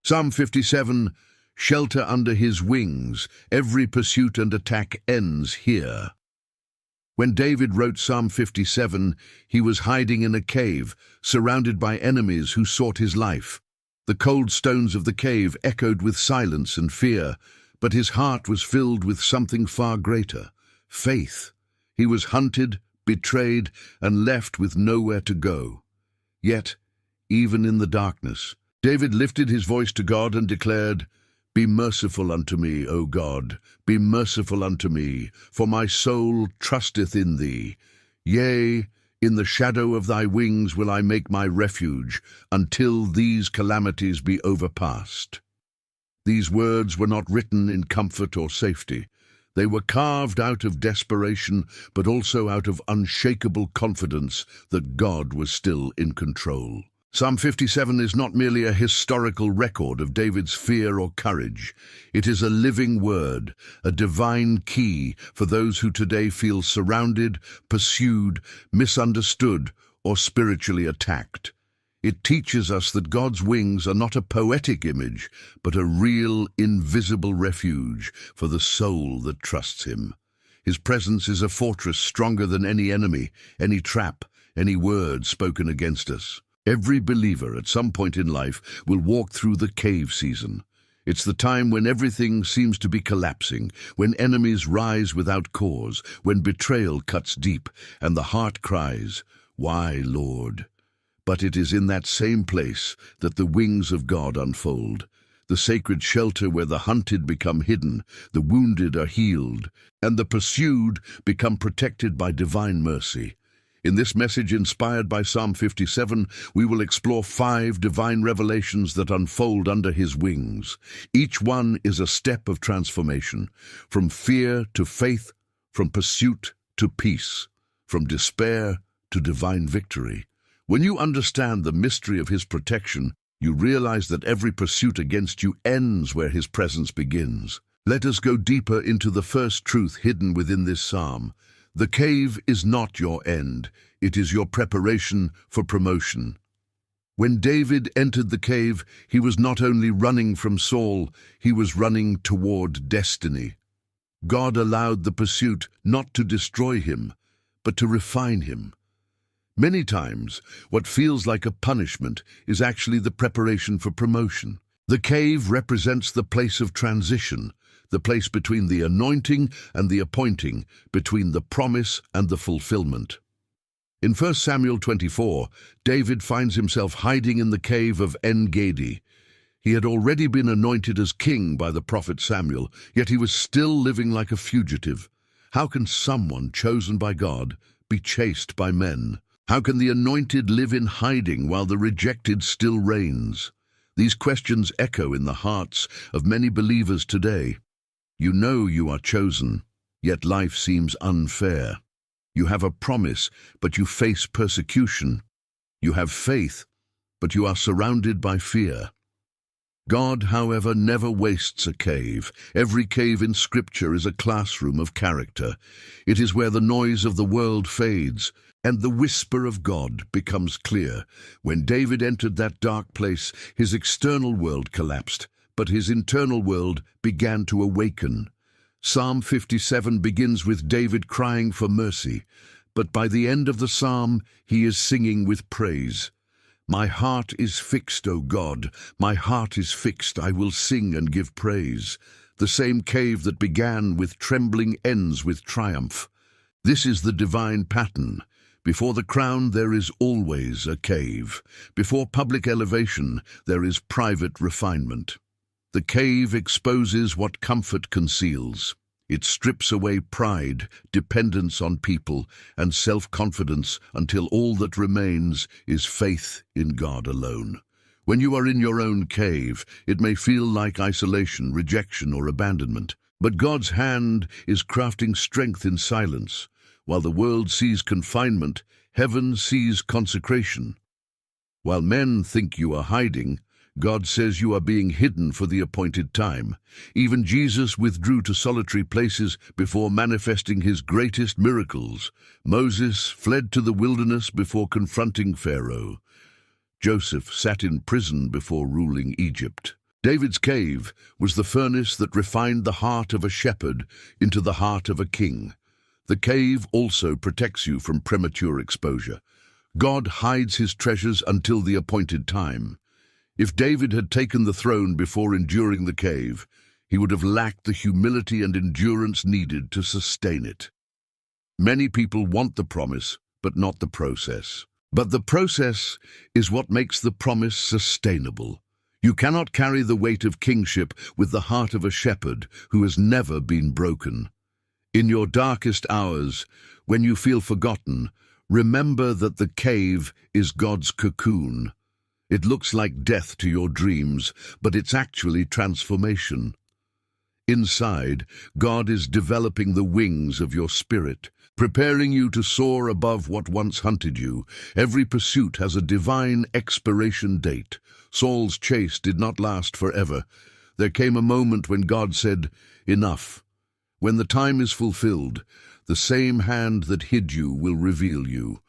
Psalm 57, shelter under his wings, every pursuit and attack ends here. When David wrote Psalm 57, he was hiding in a cave, surrounded by enemies who sought his life. The cold stones of the cave echoed with silence and fear, but his heart was filled with something far greater, faith. He was hunted, betrayed, and left with nowhere to go. Yet, even in the darkness, David lifted his voice to God and declared, "Be merciful unto me, O God, be merciful unto me, for my soul trusteth in thee. Yea, in the shadow of thy wings will I make my refuge, until these calamities be overpast." These words were not written in comfort or safety. They were carved out of desperation, but also out of unshakable confidence that God was still in control. Psalm 57 is not merely a historical record of David's fear or courage. It is a living word, a divine key for those who today feel surrounded, pursued, misunderstood, or spiritually attacked. It teaches us that God's wings are not a poetic image, but a real, invisible refuge for the soul that trusts him. His presence is a fortress stronger than any enemy, any trap, any word spoken against us. Every believer at some point in life will walk through the cave season. It's the time when everything seems to be collapsing, when enemies rise without cause, when betrayal cuts deep, and the heart cries, "Why, Lord?" But it is in that same place that the wings of God unfold, the sacred shelter where the hunted become hidden, the wounded are healed, and the pursued become protected by divine mercy. In this message inspired by Psalm 57, we will explore 5 divine revelations that unfold under his wings. Each one is a step of transformation, from fear to faith, from pursuit to peace, from despair to divine victory. When you understand the mystery of his protection, you realize that every pursuit against you ends where his presence begins. Let us go deeper into the first truth hidden within this psalm. The cave is not your end, it is your preparation for promotion. When David entered the cave, he was not only running from Saul, he was running toward destiny. God allowed the pursuit not to destroy him, but to refine him. Many times, what feels like a punishment is actually the preparation for promotion. The cave represents the place of transition, the place between the anointing and the appointing, between the promise and the fulfillment. In 1 Samuel 24, David finds himself hiding in the cave of En-Gedi. He had already been anointed as king by the prophet Samuel, yet he was still living like a fugitive. How can someone chosen by God be chased by men? How can the anointed live in hiding while the rejected still reigns? These questions echo in the hearts of many believers today. You know you are chosen, yet life seems unfair. You have a promise, but you face persecution. You have faith, but you are surrounded by fear. God, however, never wastes a cave. Every cave in Scripture is a classroom of character. It is where the noise of the world fades, and the whisper of God becomes clear. When David entered that dark place, his external world collapsed, but his internal world began to awaken. Psalm 57 begins with David crying for mercy, but by the end of the psalm, he is singing with praise. My heart is fixed, O God, my heart is fixed, I will sing and give praise. The same cave that began with trembling ends with triumph. This is the divine pattern. Before the crown there is always a cave. Before public elevation there is private refinement. The cave exposes what comfort conceals. It strips away pride, dependence on people, and self-confidence until all that remains is faith in God alone. When you are in your own cave, it may feel like isolation, rejection, or abandonment. But God's hand is crafting strength in silence. While the world sees confinement, heaven sees consecration. While men think you are hiding, God says you are being hidden for the appointed time. Even Jesus withdrew to solitary places before manifesting his greatest miracles. Moses fled to the wilderness before confronting Pharaoh. Joseph sat in prison before ruling Egypt. David's cave was the furnace that refined the heart of a shepherd into the heart of a king. The cave also protects you from premature exposure. God hides his treasures until the appointed time. If David had taken the throne before enduring the cave, he would have lacked the humility and endurance needed to sustain it. Many people want the promise, but not the process. But the process is what makes the promise sustainable. You cannot carry the weight of kingship with the heart of a shepherd who has never been broken. In your darkest hours, when you feel forgotten, remember that the cave is God's cocoon. It looks like death to your dreams, but it's actually transformation. Inside, God is developing the wings of your spirit, preparing you to soar above what once hunted you. Every pursuit has a divine expiration date. Saul's chase did not last forever. There came a moment when God said, "Enough." When the time is fulfilled, the same hand that hid you will reveal you.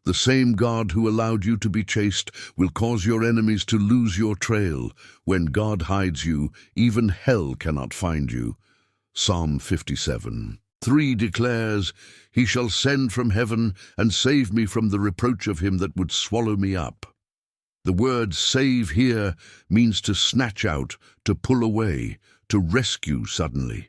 The same God who allowed you to be chased will cause your enemies to lose your trail. When God hides you, even hell cannot find you. Psalm 57:3 declares, "He shall send from heaven and save me from the reproach of him that would swallow me up." The word save here means to snatch out, to pull away, to rescue suddenly.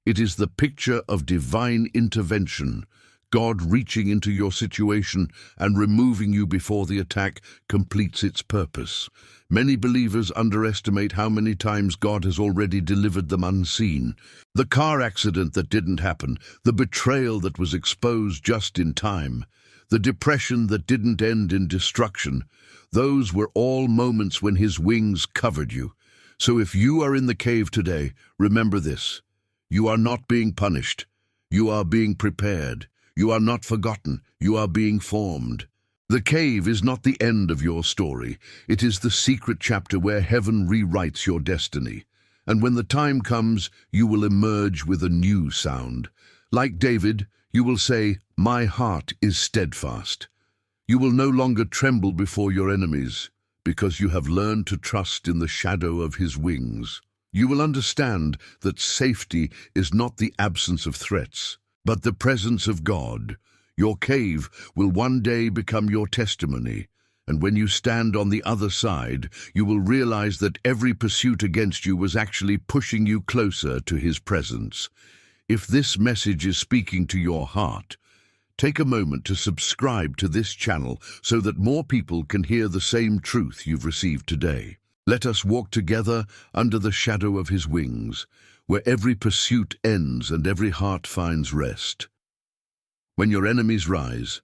It is the picture of divine intervention. God reaching into your situation and removing you before the attack completes its purpose. Many believers underestimate how many times God has already delivered them unseen. The car accident that didn't happen, the betrayal that was exposed just in time, the depression that didn't end in destruction, those were all moments when his wings covered you. So if you are in the cave today, remember this: you are not being punished. You are being prepared. You are not forgotten. You are being formed. The cave is not the end of your story. It is the secret chapter where heaven rewrites your destiny. And when the time comes, you will emerge with a new sound. Like David, you will say, "My heart is steadfast." You will no longer tremble before your enemies, because you have learned to trust in the shadow of his wings. You will understand that safety is not the absence of threats, but the presence of God. Your cave will one day become your testimony, and when you stand on the other side, you will realize that every pursuit against you was actually pushing you closer to his presence. If this message is speaking to your heart, take a moment to subscribe to this channel so that more people can hear the same truth you've received today. Let us walk together under the shadow of his wings, where every pursuit ends and every heart finds rest. When your enemies rise,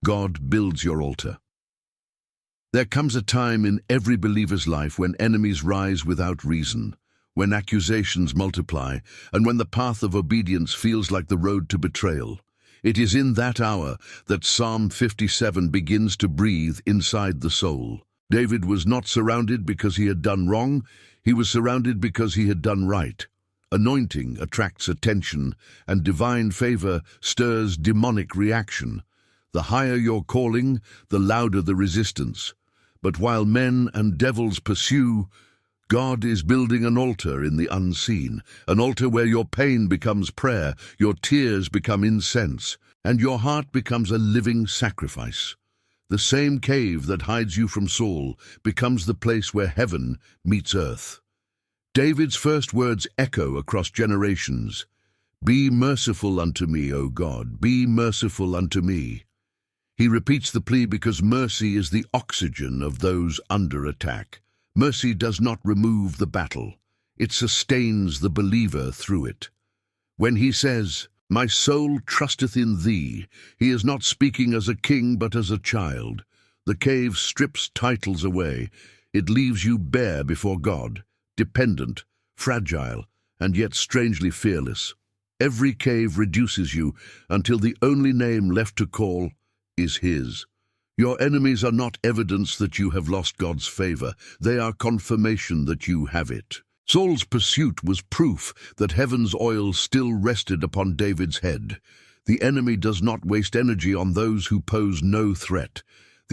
God builds your altar. There comes a time in every believer's life when enemies rise without reason, when accusations multiply, and when the path of obedience feels like the road to betrayal. It is in that hour that Psalm 57 begins to breathe inside the soul. David was not surrounded because he had done wrong, he was surrounded because he had done right. Anointing attracts attention, and divine favor stirs demonic reaction. The higher your calling, the louder the resistance. But while men and devils pursue, God is building an altar in the unseen, an altar where your pain becomes prayer, your tears become incense, and your heart becomes a living sacrifice. The same cave that hides you from Saul becomes the place where heaven meets earth. David's first words echo across generations. "Be merciful unto me, O God, be merciful unto me." He repeats the plea because mercy is the oxygen of those under attack. Mercy does not remove the battle. It sustains the believer through it. When he says, "My soul trusteth in thee," he is not speaking as a king but as a child. The cave strips titles away. It leaves you bare before God, dependent, fragile, and yet strangely fearless. Every cave reduces you until the only name left to call is his. Your enemies are not evidence that you have lost God's favor. They are confirmation that you have it. Saul's pursuit was proof that heaven's oil still rested upon David's head. The enemy does not waste energy on those who pose no threat.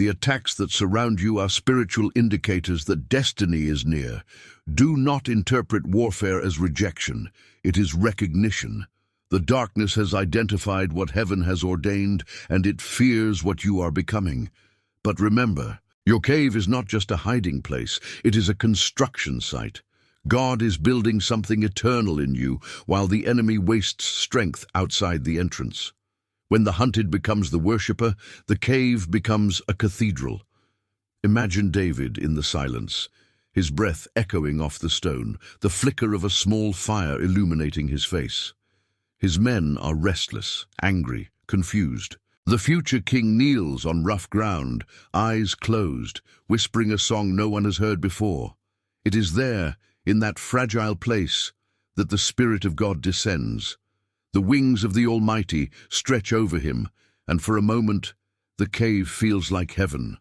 The attacks that surround you are spiritual indicators that destiny is near. Do not interpret warfare as rejection. It is recognition. The darkness has identified what heaven has ordained, and it fears what you are becoming. But remember, your cave is not just a hiding place, it is a construction site. God is building something eternal in you, while the enemy wastes strength outside the entrance. When the hunted becomes the worshipper, the cave becomes a cathedral. Imagine David in the silence, his breath echoing off the stone, the flicker of a small fire illuminating his face. His men are restless, angry, confused. The future king kneels on rough ground, eyes closed, whispering a song no one has heard before. It is there, in that fragile place, that the Spirit of God descends. The wings of the Almighty stretch over him, and for a moment, the cave feels like heaven.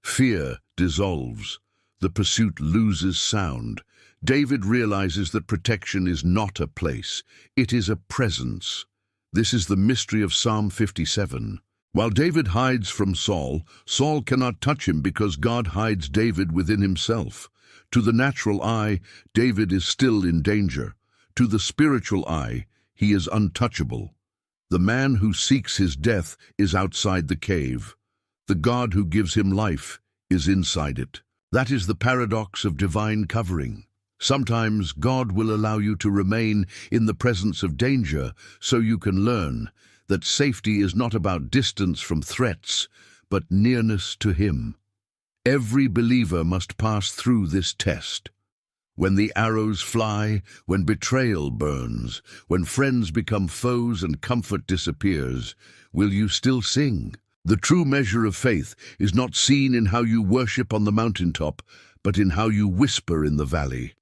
Fear dissolves. The pursuit loses sound. David realizes that protection is not a place, it is a presence. This is the mystery of Psalm 57. While David hides from Saul, Saul cannot touch him because God hides David within himself. To the natural eye, David is still in danger. To the spiritual eye, he is untouchable. The man who seeks his death is outside the cave. The God who gives him life is inside it. That is the paradox of divine covering. Sometimes God will allow you to remain in the presence of danger so you can learn that safety is not about distance from threats, but nearness to Him. Every believer must pass through this test. When the arrows fly, when betrayal burns, when friends become foes and comfort disappears, will you still sing? The true measure of faith is not seen in how you worship on the mountaintop, but in how you whisper in the valley.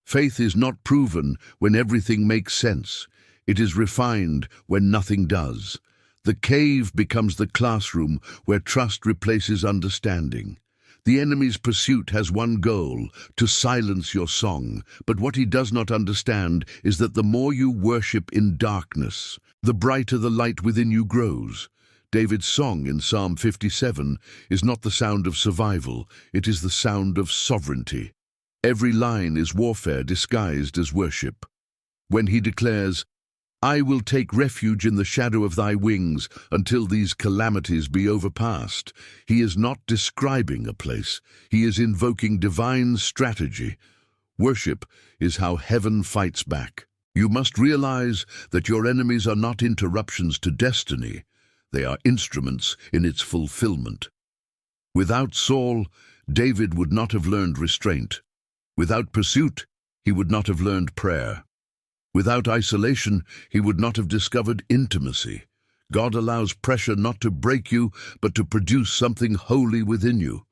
Faith is not proven when everything makes sense. It is refined when nothing does. The cave becomes the classroom where trust replaces understanding. The enemy's pursuit has one goal, to silence your song, but what he does not understand is that the more you worship in darkness, the brighter the light within you grows. David's song in Psalm 57 is not the sound of survival, it is the sound of sovereignty. Every line is warfare disguised as worship. When he declares, "I will take refuge in the shadow of thy wings until these calamities be overpast," he is not describing a place, he is invoking divine strategy. Worship is how heaven fights back. You must realize that your enemies are not interruptions to destiny, they are instruments in its fulfillment. Without Saul, David would not have learned restraint. Without pursuit, he would not have learned prayer. Without isolation, he would not have discovered intimacy. God allows pressure not to break you, but to produce something holy within you.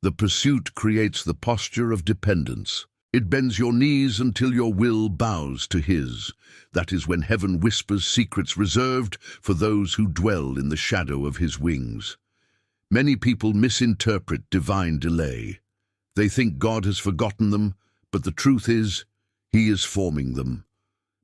The pursuit creates the posture of dependence. It bends your knees until your will bows to His. That is when heaven whispers secrets reserved for those who dwell in the shadow of His wings. Many people misinterpret divine delay. They think God has forgotten them, but the truth is, He is forming them.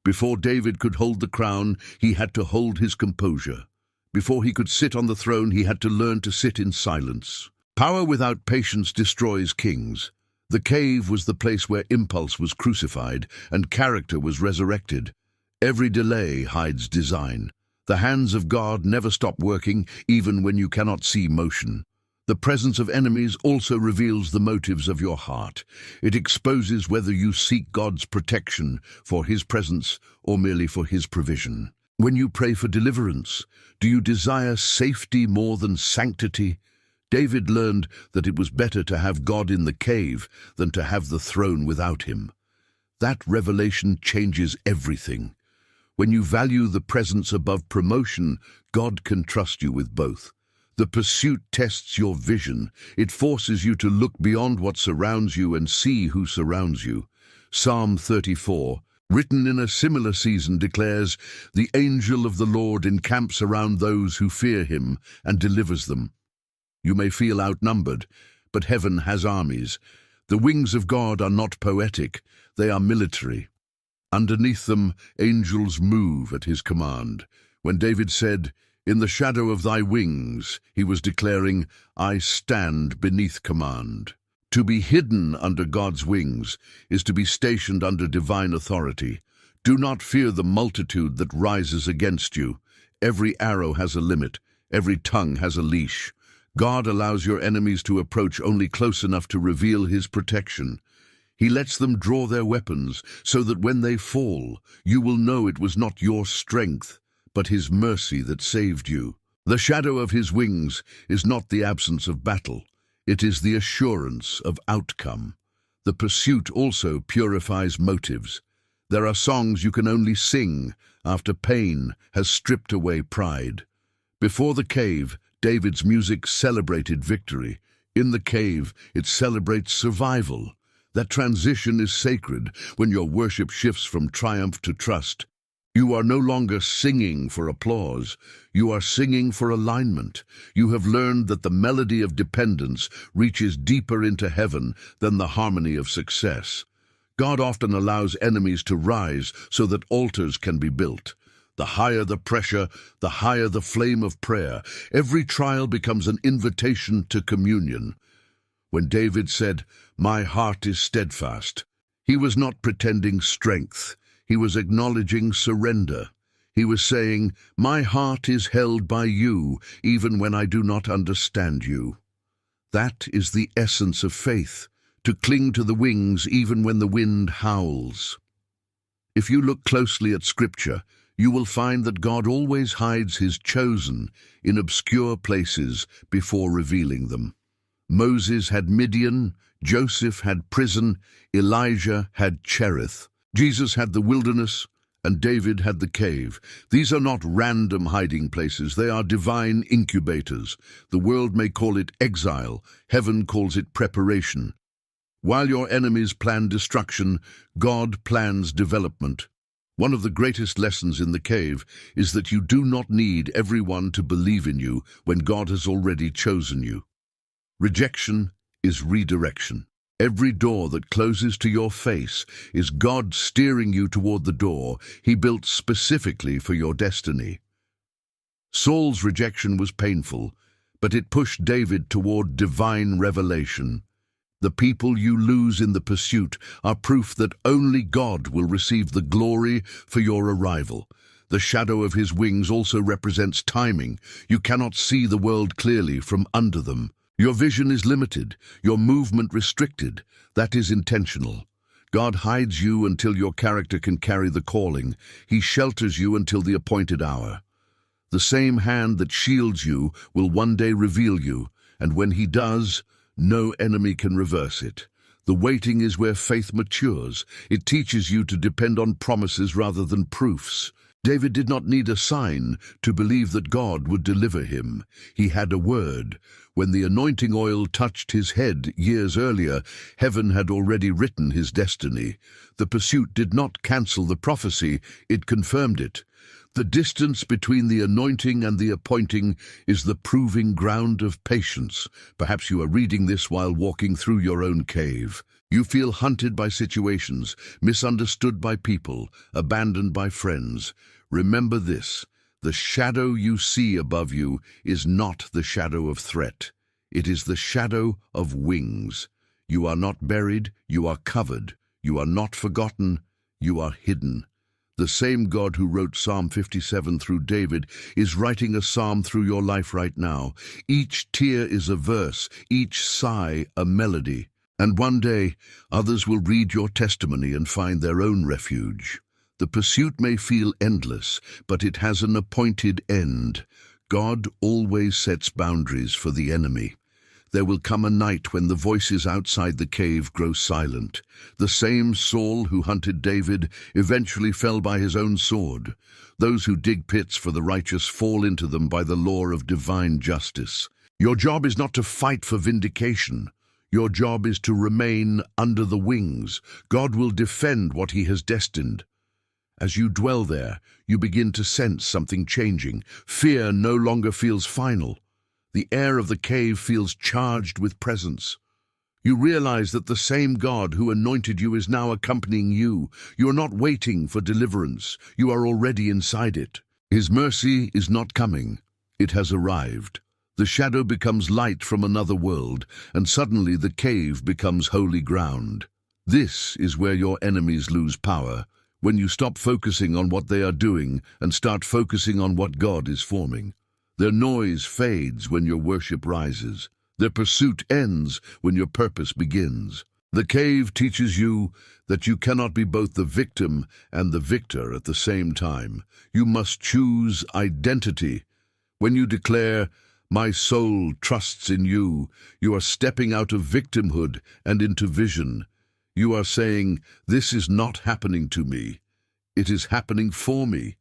Before David could hold the crown, he had to hold his composure. Before he could sit on the throne, he had to learn to sit in silence. Power without patience destroys kings. The cave was the place where impulse was crucified and character was resurrected. Every delay hides design. The hands of God never stop working, even when you cannot see motion. The presence of enemies also reveals the motives of your heart. It exposes whether you seek God's protection for His presence or merely for His provision. When you pray for deliverance, do you desire safety more than sanctity? David learned that it was better to have God in the cave than to have the throne without Him. That revelation changes everything. When you value the presence above promotion, God can trust you with both. The pursuit tests your vision. It forces you to look beyond what surrounds you and see who surrounds you. Psalm 34, written in a similar season, declares, "The angel of the Lord encamps around those who fear Him and delivers them." You may feel outnumbered, but heaven has armies. The wings of God are not poetic, they are military. Underneath them, angels move at His command. When David said, In the shadow of thy wings, he was declaring, I stand beneath command. To be hidden under God's wings is to be stationed under divine authority. Do not fear the multitude that rises against you. Every arrow has a limit. Every tongue has a leash. God allows your enemies to approach only close enough to reveal his protection. He lets them draw their weapons so that when they fall, you will know it was not your strength, but his mercy that saved you. The shadow of his wings is not the absence of battle. It is the assurance of outcome. The pursuit also purifies motives. There are songs you can only sing after pain has stripped away pride. Before the cave, David's music celebrated victory. In the cave, it celebrates survival. That transition is sacred when your worship shifts from triumph to trust. You are no longer singing for applause. You are singing for alignment. You have learned that the melody of dependence reaches deeper into heaven than the harmony of success. God often allows enemies to rise so that altars can be built. The higher the pressure, the higher the flame of prayer. Every trial becomes an invitation to communion. When David said, "My heart is steadfast," he was not pretending strength. He was acknowledging surrender. He was saying, "My heart is held by you, even when I do not understand you." That is the essence of faith, to cling to the wings even when the wind howls. If you look closely at Scripture, you will find that God always hides his chosen in obscure places before revealing them. Moses had Midian, Joseph had prison, Elijah had Cherith. Jesus had the wilderness, and David had the cave. These are not random hiding places, they are divine incubators. The world may call it exile, heaven calls it preparation. While your enemies plan destruction, God plans development. One of the greatest lessons in the cave is that you do not need everyone to believe in you when God has already chosen you. Rejection is redirection. Every door that closes to your face is God steering you toward the door he built specifically for your destiny. Saul's rejection was painful, but it pushed David toward divine revelation. The people you lose in the pursuit are proof that only God will receive the glory for your arrival. The shadow of his wings also represents timing. You cannot see the world clearly from under them. Your vision is limited, your movement restricted. That is intentional. God hides you until your character can carry the calling. He shelters you until the appointed hour. The same hand that shields you will one day reveal you, and when he does, no enemy can reverse it. The waiting is where faith matures. It teaches you to depend on promises rather than proofs. David did not need a sign to believe that God would deliver him. He had a word. When the anointing oil touched his head years earlier, heaven had already written his destiny. The pursuit did not cancel the prophecy, it confirmed it. The distance between the anointing and the appointing is the proving ground of patience. Perhaps you are reading this while walking through your own cave. You feel hunted by situations, misunderstood by people, abandoned by friends. Remember this: the shadow you see above you is not the shadow of threat. It is the shadow of wings. You are not buried, you are covered. You are not forgotten, you are hidden. The same God who wrote Psalm 57 through David is writing a psalm through your life right now. Each tear is a verse, each sigh a melody. And one day, others will read your testimony and find their own refuge. The pursuit may feel endless, but it has an appointed end. God always sets boundaries for the enemy. There will come a night when the voices outside the cave grow silent. The same Saul who hunted David eventually fell by his own sword. Those who dig pits for the righteous fall into them by the law of divine justice. Your job is not to fight for vindication. Your job is to remain under the wings. God will defend what he has destined. As you dwell there, you begin to sense something changing. Fear no longer feels final. The air of the cave feels charged with presence. You realize that the same God who anointed you is now accompanying you. You are not waiting for deliverance. You are already inside it. His mercy is not coming. It has arrived. The shadow becomes light from another world, and suddenly the cave becomes holy ground. This is where your enemies lose power, when you stop focusing on what they are doing and start focusing on what God is forming. Their noise fades when your worship rises. Their pursuit ends when your purpose begins. The cave teaches you that you cannot be both the victim and the victor at the same time. You must choose identity. When you declare, "My soul trusts in you," you are stepping out of victimhood and into vision. You are saying, "This is not happening to me. It is happening for me."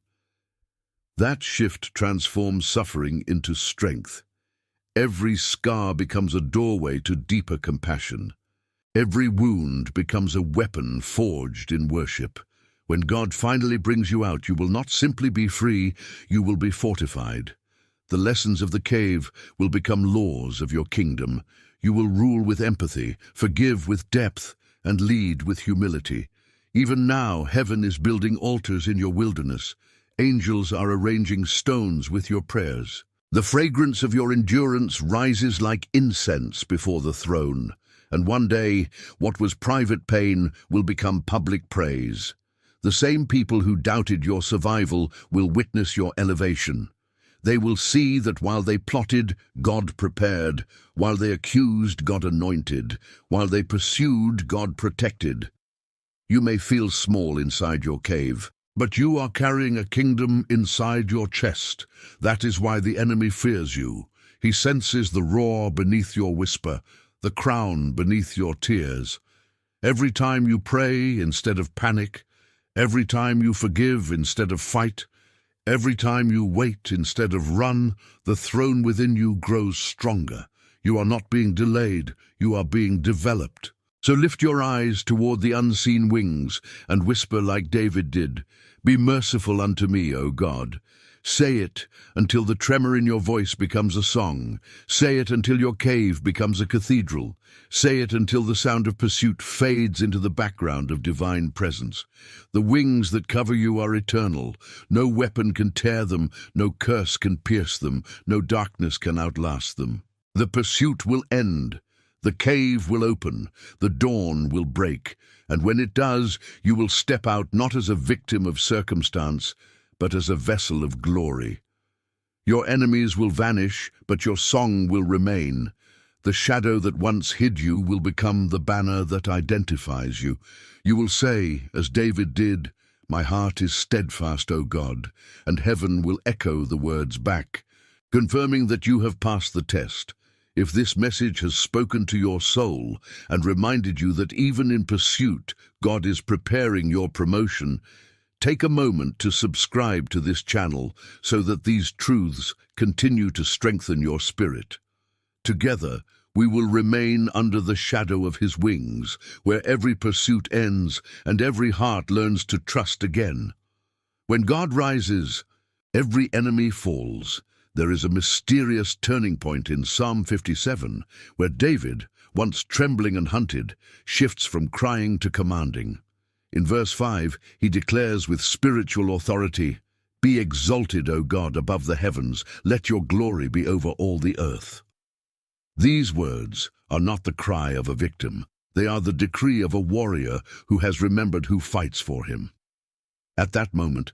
That shift transforms suffering into strength. Every scar becomes a doorway to deeper compassion. Every wound becomes a weapon forged in worship. When God finally brings you out, you will not simply be free, you will be fortified. The lessons of the cave will become laws of your kingdom. You will rule with empathy, forgive with depth, and lead with humility. Even now, heaven is building altars in your wilderness. Angels are arranging stones with your prayers. The fragrance of your endurance rises like incense before the throne. And one day, what was private pain will become public praise. The same people who doubted your survival will witness your elevation. They will see that while they plotted, God prepared. While they accused, God anointed. While they pursued, God protected. You may feel small inside your cave, but you are carrying a kingdom inside your chest. That is why the enemy fears you. He senses the roar beneath your whisper, the crown beneath your tears. Every time you pray instead of panic, every time you forgive instead of fight, every time you wait instead of run, the throne within you grows stronger. You are not being delayed, you are being developed. So lift your eyes toward the unseen wings and whisper like David did, "Be merciful unto me, O God." Say it until the tremor in your voice becomes a song. Say it until your cave becomes a cathedral. Say it until the sound of pursuit fades into the background of divine presence. The wings that cover you are eternal. No weapon can tear them, no curse can pierce them, no darkness can outlast them. The pursuit will end. The cave will open, the dawn will break, and when it does, you will step out not as a victim of circumstance, but as a vessel of glory. Your enemies will vanish, but your song will remain. The shadow that once hid you will become the banner that identifies you. You will say, as David did, "My heart is steadfast, O God," and heaven will echo the words back, confirming that you have passed the test. If this message has spoken to your soul and reminded you that even in pursuit, God is preparing your promotion, take a moment to subscribe to this channel so that these truths continue to strengthen your spirit. Together, we will remain under the shadow of His wings, where every pursuit ends and every heart learns to trust again. When God rises, every enemy falls. There is a mysterious turning point in Psalm 57, where David, once trembling and hunted, shifts from crying to commanding. In verse 5, he declares with spiritual authority, "Be exalted, O God, above the heavens. Let your glory be over all the earth." These words are not the cry of a victim. They are the decree of a warrior who has remembered who fights for him. At that moment,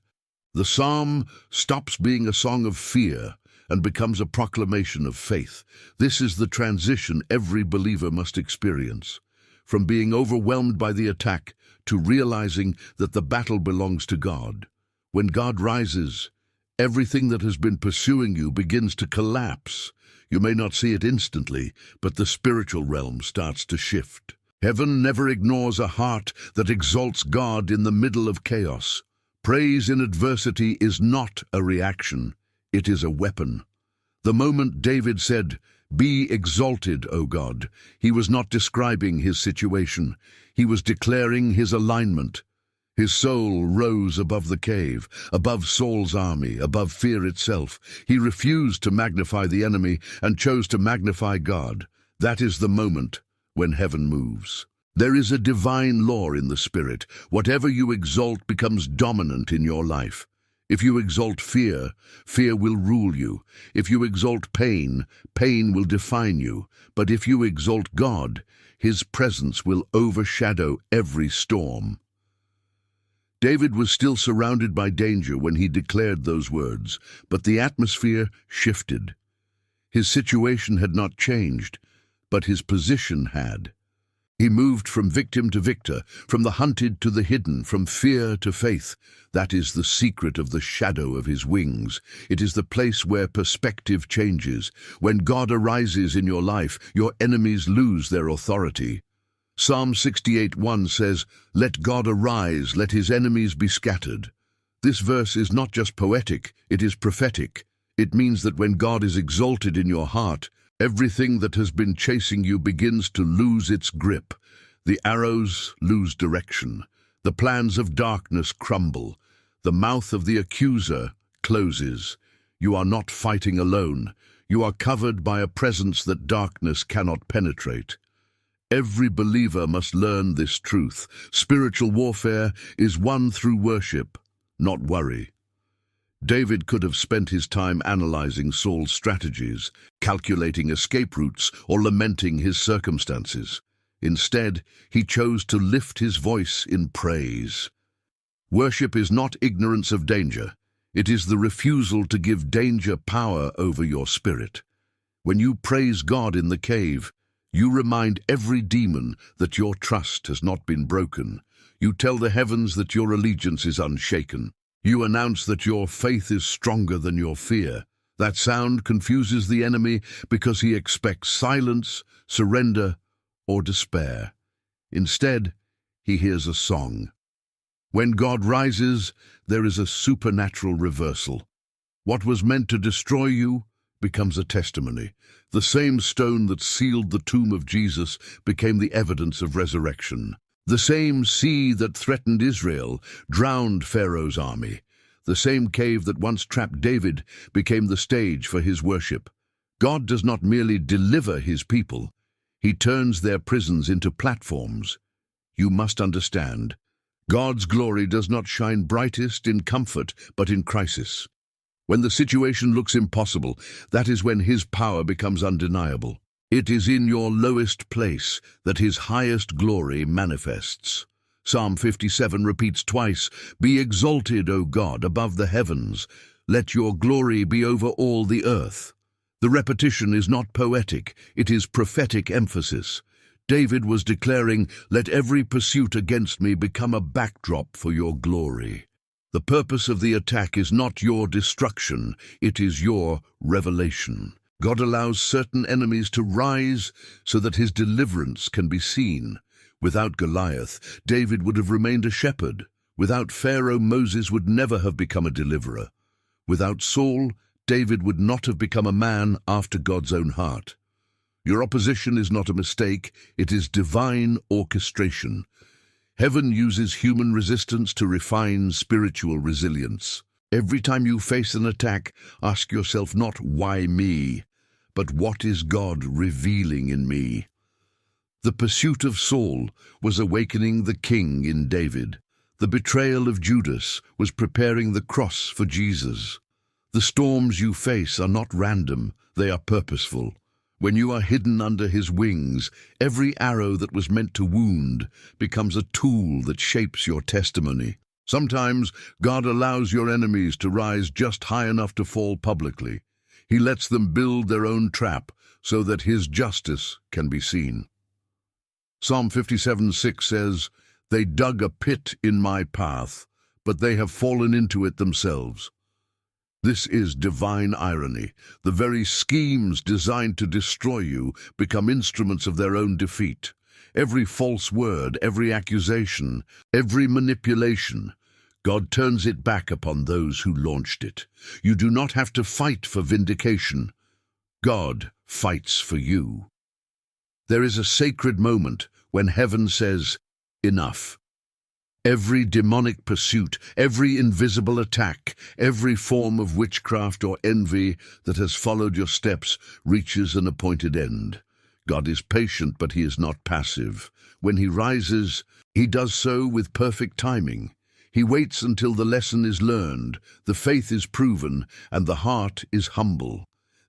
the psalm stops being a song of fear and becomes a proclamation of faith. This is the transition every believer must experience, from being overwhelmed by the attack to realizing that the battle belongs to God. When God rises, everything that has been pursuing you begins to collapse. You may not see it instantly, but the spiritual realm starts to shift. Heaven never ignores a heart that exalts God in the middle of chaos. Praise in adversity is not a reaction, it is a weapon. The moment David said, "Be exalted, O God," he was not describing his situation. He was declaring his alignment. His soul rose above the cave, above Saul's army, above fear itself. He refused to magnify the enemy and chose to magnify God. That is the moment when heaven moves. There is a divine law in the Spirit. Whatever you exalt becomes dominant in your life. If you exalt fear, fear will rule you. If you exalt pain, pain will define you. But if you exalt God, His presence will overshadow every storm. David was still surrounded by danger when he declared those words, but the atmosphere shifted. His situation had not changed, but his position had. He moved from victim to victor, from the hunted to the hidden, from fear to faith. That is the secret of the shadow of his wings. It is the place where perspective changes. When God arises in your life, your enemies lose their authority. Psalm 68:1 says, "Let God arise, let his enemies be scattered." This verse is not just poetic, it is prophetic. It means that when God is exalted in your heart, everything that has been chasing you begins to lose its grip. The arrows lose direction. The plans of darkness crumble. The mouth of the accuser closes. You are not fighting alone. You are covered by a presence that darkness cannot penetrate. Every believer must learn this truth. Spiritual warfare is won through worship, not worry. David could have spent his time analyzing Saul's strategies, calculating escape routes, or lamenting his circumstances. Instead, he chose to lift his voice in praise. Worship is not ignorance of danger. It is the refusal to give danger power over your spirit. When you praise God in the cave, you remind every demon that your trust has not been broken. You tell the heavens that your allegiance is unshaken. You announce that your faith is stronger than your fear. That sound confuses the enemy because he expects silence, surrender, or despair. Instead, he hears a song. When God rises, there is a supernatural reversal. What was meant to destroy you becomes a testimony. The same stone that sealed the tomb of Jesus became the evidence of resurrection. The same sea that threatened Israel drowned Pharaoh's army. The same cave that once trapped David became the stage for his worship. God does not merely deliver his people, he turns their prisons into platforms. You must understand, God's glory does not shine brightest in comfort, but in crisis. When the situation looks impossible, that is when his power becomes undeniable. It is in your lowest place that his highest glory manifests. Psalm 57 repeats twice, "Be exalted, O God, above the heavens. Let your glory be over all the earth." The repetition is not poetic, it is prophetic emphasis. David was declaring, "Let every pursuit against me become a backdrop for your glory." The purpose of the attack is not your destruction, it is your revelation. God allows certain enemies to rise so that his deliverance can be seen. Without Goliath, David would have remained a shepherd. Without Pharaoh, Moses would never have become a deliverer. Without Saul, David would not have become a man after God's own heart. Your opposition is not a mistake, it is divine orchestration. Heaven uses human resistance to refine spiritual resilience. Every time you face an attack, ask yourself not "why me?" but "what is God revealing in me?" The pursuit of Saul was awakening the king in David. The betrayal of Judas was preparing the cross for Jesus. The storms you face are not random, they are purposeful. When you are hidden under his wings, every arrow that was meant to wound becomes a tool that shapes your testimony. Sometimes God allows your enemies to rise just high enough to fall publicly. He lets them build their own trap so that his justice can be seen. Psalm 57:6 says, "They dug a pit in my path, but they have fallen into it themselves." This is divine irony. The very schemes designed to destroy you become instruments of their own defeat. Every false word, every accusation, every manipulation, God turns it back upon those who launched it. You do not have to fight for vindication. God fights for you. There is a sacred moment when heaven says, "Enough." Every demonic pursuit, every invisible attack, every form of witchcraft or envy that has followed your steps reaches an appointed end. God is patient, but he is not passive. When he rises, he does so with perfect timing. He waits until the lesson is learned, the faith is proven, and the heart is humble.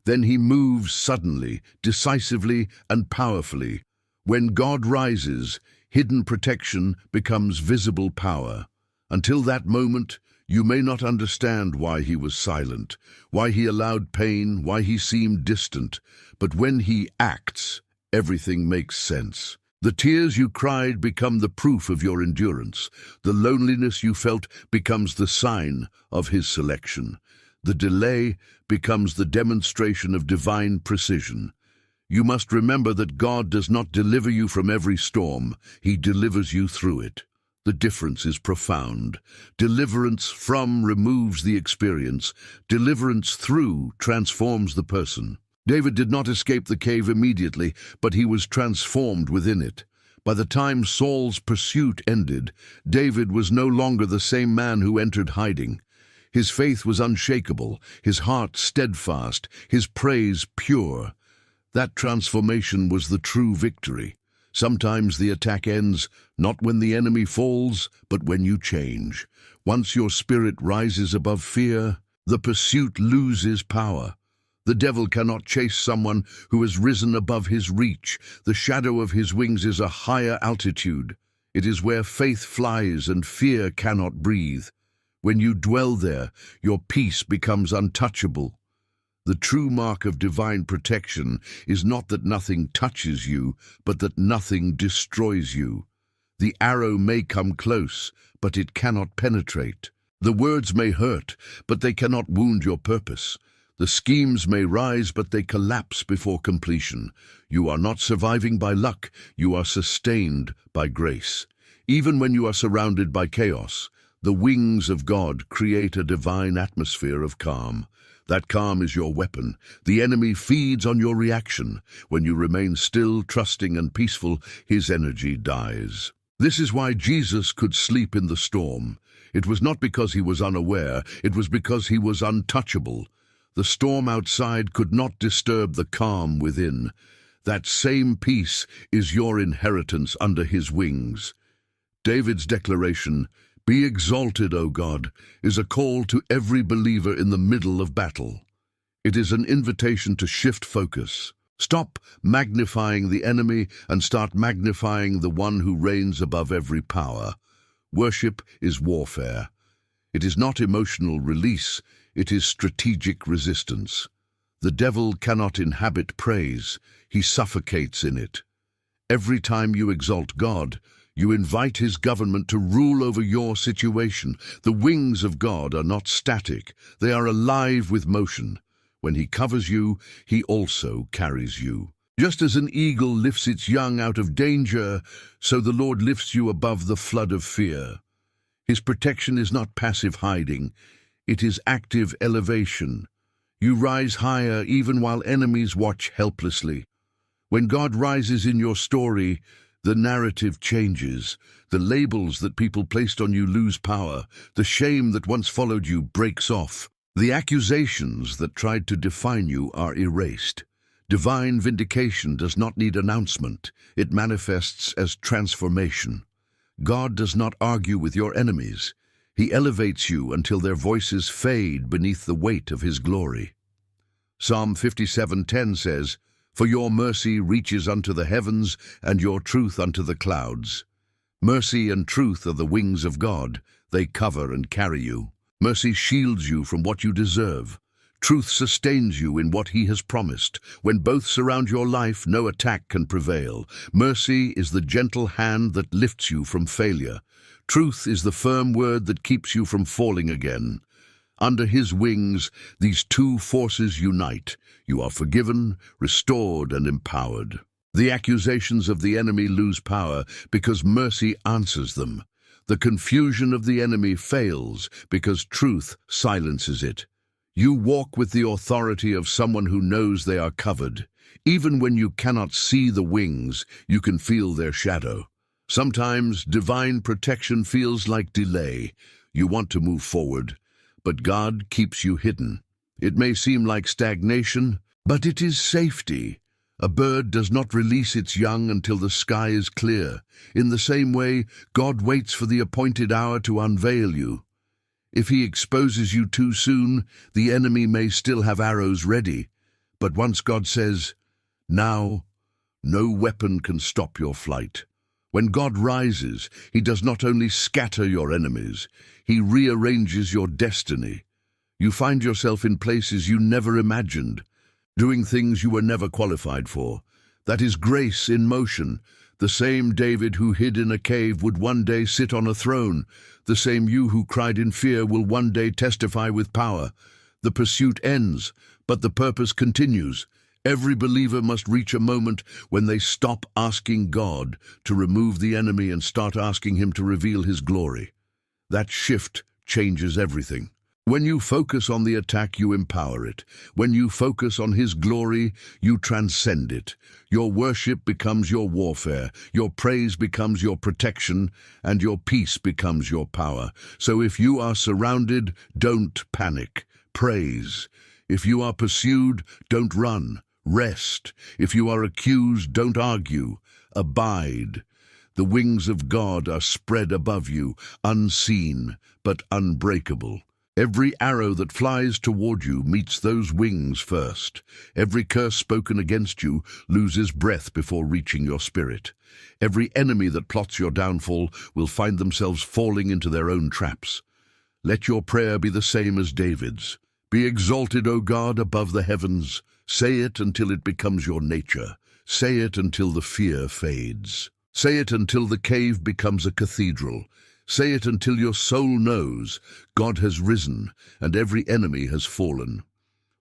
Then he moves suddenly, decisively, and powerfully. When God rises, hidden protection becomes visible power. Until that moment, you may not understand why he was silent, why he allowed pain, why he seemed distant. But when he acts, everything makes sense. The tears you cried become the proof of your endurance. The loneliness you felt becomes the sign of his selection. The delay becomes the demonstration of divine precision. You must remember that God does not deliver you from every storm. He delivers you through it. The difference is profound. Deliverance from removes the experience. Deliverance through transforms the person. David did not escape the cave immediately, but he was transformed within it. By the time Saul's pursuit ended, David was no longer the same man who entered hiding. His faith was unshakable, his heart steadfast, his praise pure. That transformation was the true victory. Sometimes the attack ends not when the enemy falls, but when you change. Once your spirit rises above fear, the pursuit loses power. The devil cannot chase someone who has risen above his reach. The shadow of his wings is a higher altitude. It is where faith flies and fear cannot breathe. When you dwell there, your peace becomes untouchable. The true mark of divine protection is not that nothing touches you, but that nothing destroys you. The arrow may come close, but it cannot penetrate. The words may hurt, but they cannot wound your purpose. The schemes may rise, but they collapse before completion. You are not surviving by luck, you are sustained by grace. Even when you are surrounded by chaos, the wings of God create a divine atmosphere of calm. That calm is your weapon. The enemy feeds on your reaction. When you remain still, trusting, and peaceful, his energy dies. This is why Jesus could sleep in the storm. It was not because he was unaware, it was because he was untouchable. The storm outside could not disturb the calm within. That same peace is your inheritance under his wings. David's declaration, "Be exalted, O God," is a call to every believer in the middle of battle. It is an invitation to shift focus. Stop magnifying the enemy and start magnifying the one who reigns above every power. Worship is warfare. It is not emotional release. It is strategic resistance. The devil cannot inhabit praise. He suffocates in it. Every time you exalt God, you invite his government to rule over your situation. The wings of God are not static. They are alive with motion. When he covers you, he also carries you. Just as an eagle lifts its young out of danger, so the Lord lifts you above the flood of fear. His protection is not passive hiding. It is active elevation. You rise higher even while enemies watch helplessly. When God rises in your story, the narrative changes. The labels that people placed on you lose power. The shame that once followed you breaks off. The accusations that tried to define you are erased. Divine vindication does not need announcement. It manifests as transformation. God does not argue with your enemies. He elevates you until their voices fade beneath the weight of his glory. Psalm 57:10 says, "For your mercy reaches unto the heavens, and your truth unto the clouds." Mercy and truth are the wings of God. They cover and carry you. Mercy shields you from what you deserve. Truth sustains you in what he has promised. When both surround your life, no attack can prevail. Mercy is the gentle hand that lifts you from failure. Truth is the firm word that keeps you from falling again. Under his wings, these two forces unite. You are forgiven, restored, and empowered. The accusations of the enemy lose power because mercy answers them. The confusion of the enemy fails because truth silences it. You walk with the authority of someone who knows they are covered. Even when you cannot see the wings, you can feel their shadow. Sometimes divine protection feels like delay. You want to move forward, but God keeps you hidden. It may seem like stagnation, but it is safety. A bird does not release its young until the sky is clear. In the same way, God waits for the appointed hour to unveil you. If he exposes you too soon, the enemy may still have arrows ready. But once God says, "Now," no weapon can stop your flight. When God rises, he does not only scatter your enemies, he rearranges your destiny. You find yourself in places you never imagined, doing things you were never qualified for. That is grace in motion. The same David who hid in a cave would one day sit on a throne. The same you who cried in fear will one day testify with power. The pursuit ends, but the purpose continues. Every believer must reach a moment when they stop asking God to remove the enemy and start asking him to reveal his glory. That shift changes everything. When you focus on the attack, you empower it. When you focus on his glory, you transcend it. Your worship becomes your warfare, your praise becomes your protection, and your peace becomes your power. So if you are surrounded, don't panic. Praise. If you are pursued, don't run. Rest. If you are accused, don't argue. Abide. The wings of God are spread above you, unseen, but unbreakable. Every arrow that flies toward you meets those wings first. Every curse spoken against you loses breath before reaching your spirit. Every enemy that plots your downfall will find themselves falling into their own traps. Let your prayer be the same as David's. Be exalted, O God, above the heavens. Say it until it becomes your nature. Say it until the fear fades. Say it until the cave becomes a cathedral. Say it until your soul knows God has risen and every enemy has fallen.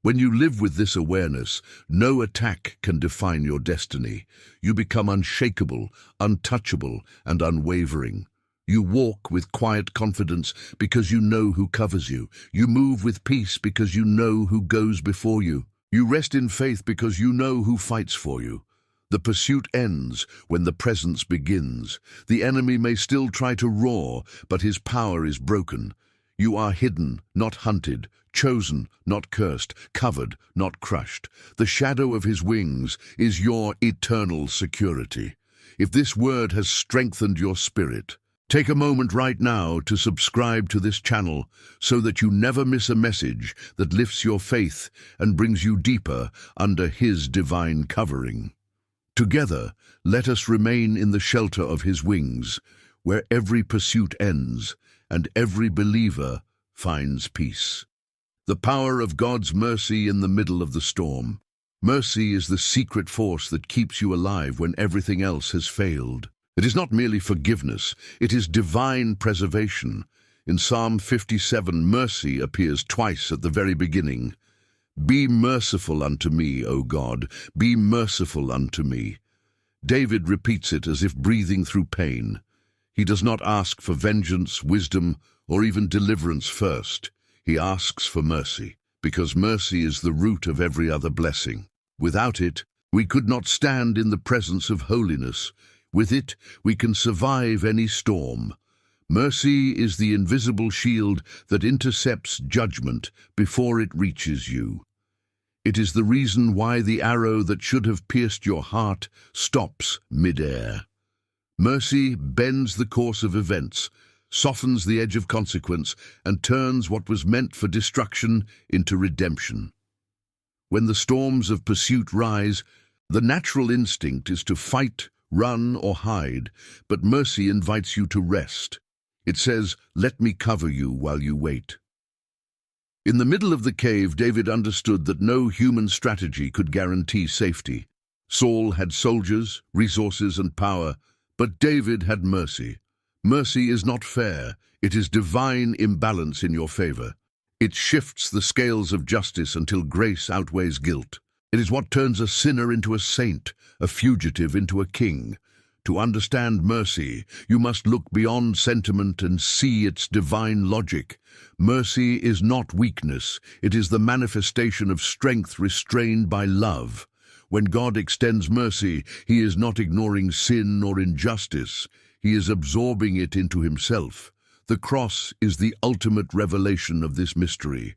When you live with this awareness, no attack can define your destiny. You become unshakable, untouchable, and unwavering. You walk with quiet confidence because you know who covers you. You move with peace because you know who goes before you. You rest in faith because you know who fights for you. The pursuit ends when the presence begins. The enemy may still try to roar, but his power is broken. You are hidden, not hunted, chosen, not cursed, covered, not crushed. The shadow of his wings is your eternal security. If this word has strengthened your spirit, take a moment right now to subscribe to this channel so that you never miss a message that lifts your faith and brings you deeper under his divine covering. Together, let us remain in the shelter of his wings, where every pursuit ends and every believer finds peace. The power of God's mercy in the middle of the storm. Mercy is the secret force that keeps you alive when everything else has failed. It is not merely forgiveness, it is divine preservation. In Psalm 57, mercy appears twice at the very beginning. Be merciful unto me, O God, be merciful unto me. David repeats it as if breathing through pain. He does not ask for vengeance, wisdom, or even deliverance first. He asks for mercy, because mercy is the root of every other blessing. Without it, we could not stand in the presence of holiness. With it, we can survive any storm. Mercy is the invisible shield that intercepts judgment before it reaches you. It is the reason why the arrow that should have pierced your heart stops mid-air. Mercy bends the course of events, softens the edge of consequence, and turns what was meant for destruction into redemption. When the storms of pursuit rise, the natural instinct is to fight, run, or hide, but mercy invites you to rest. It says, "Let me cover you while you wait." In the middle of the cave, David understood that no human strategy could guarantee safety. Saul had soldiers, resources, and power, but David had mercy. Mercy is not fair, it is divine imbalance in your favor. It shifts the scales of justice until grace outweighs guilt. It is what turns a sinner into a saint, a fugitive into a king. To understand mercy, you must look beyond sentiment and see its divine logic. Mercy is not weakness, it is the manifestation of strength restrained by love. When God extends mercy, he is not ignoring sin or injustice, he is absorbing it into himself. The cross is the ultimate revelation of this mystery.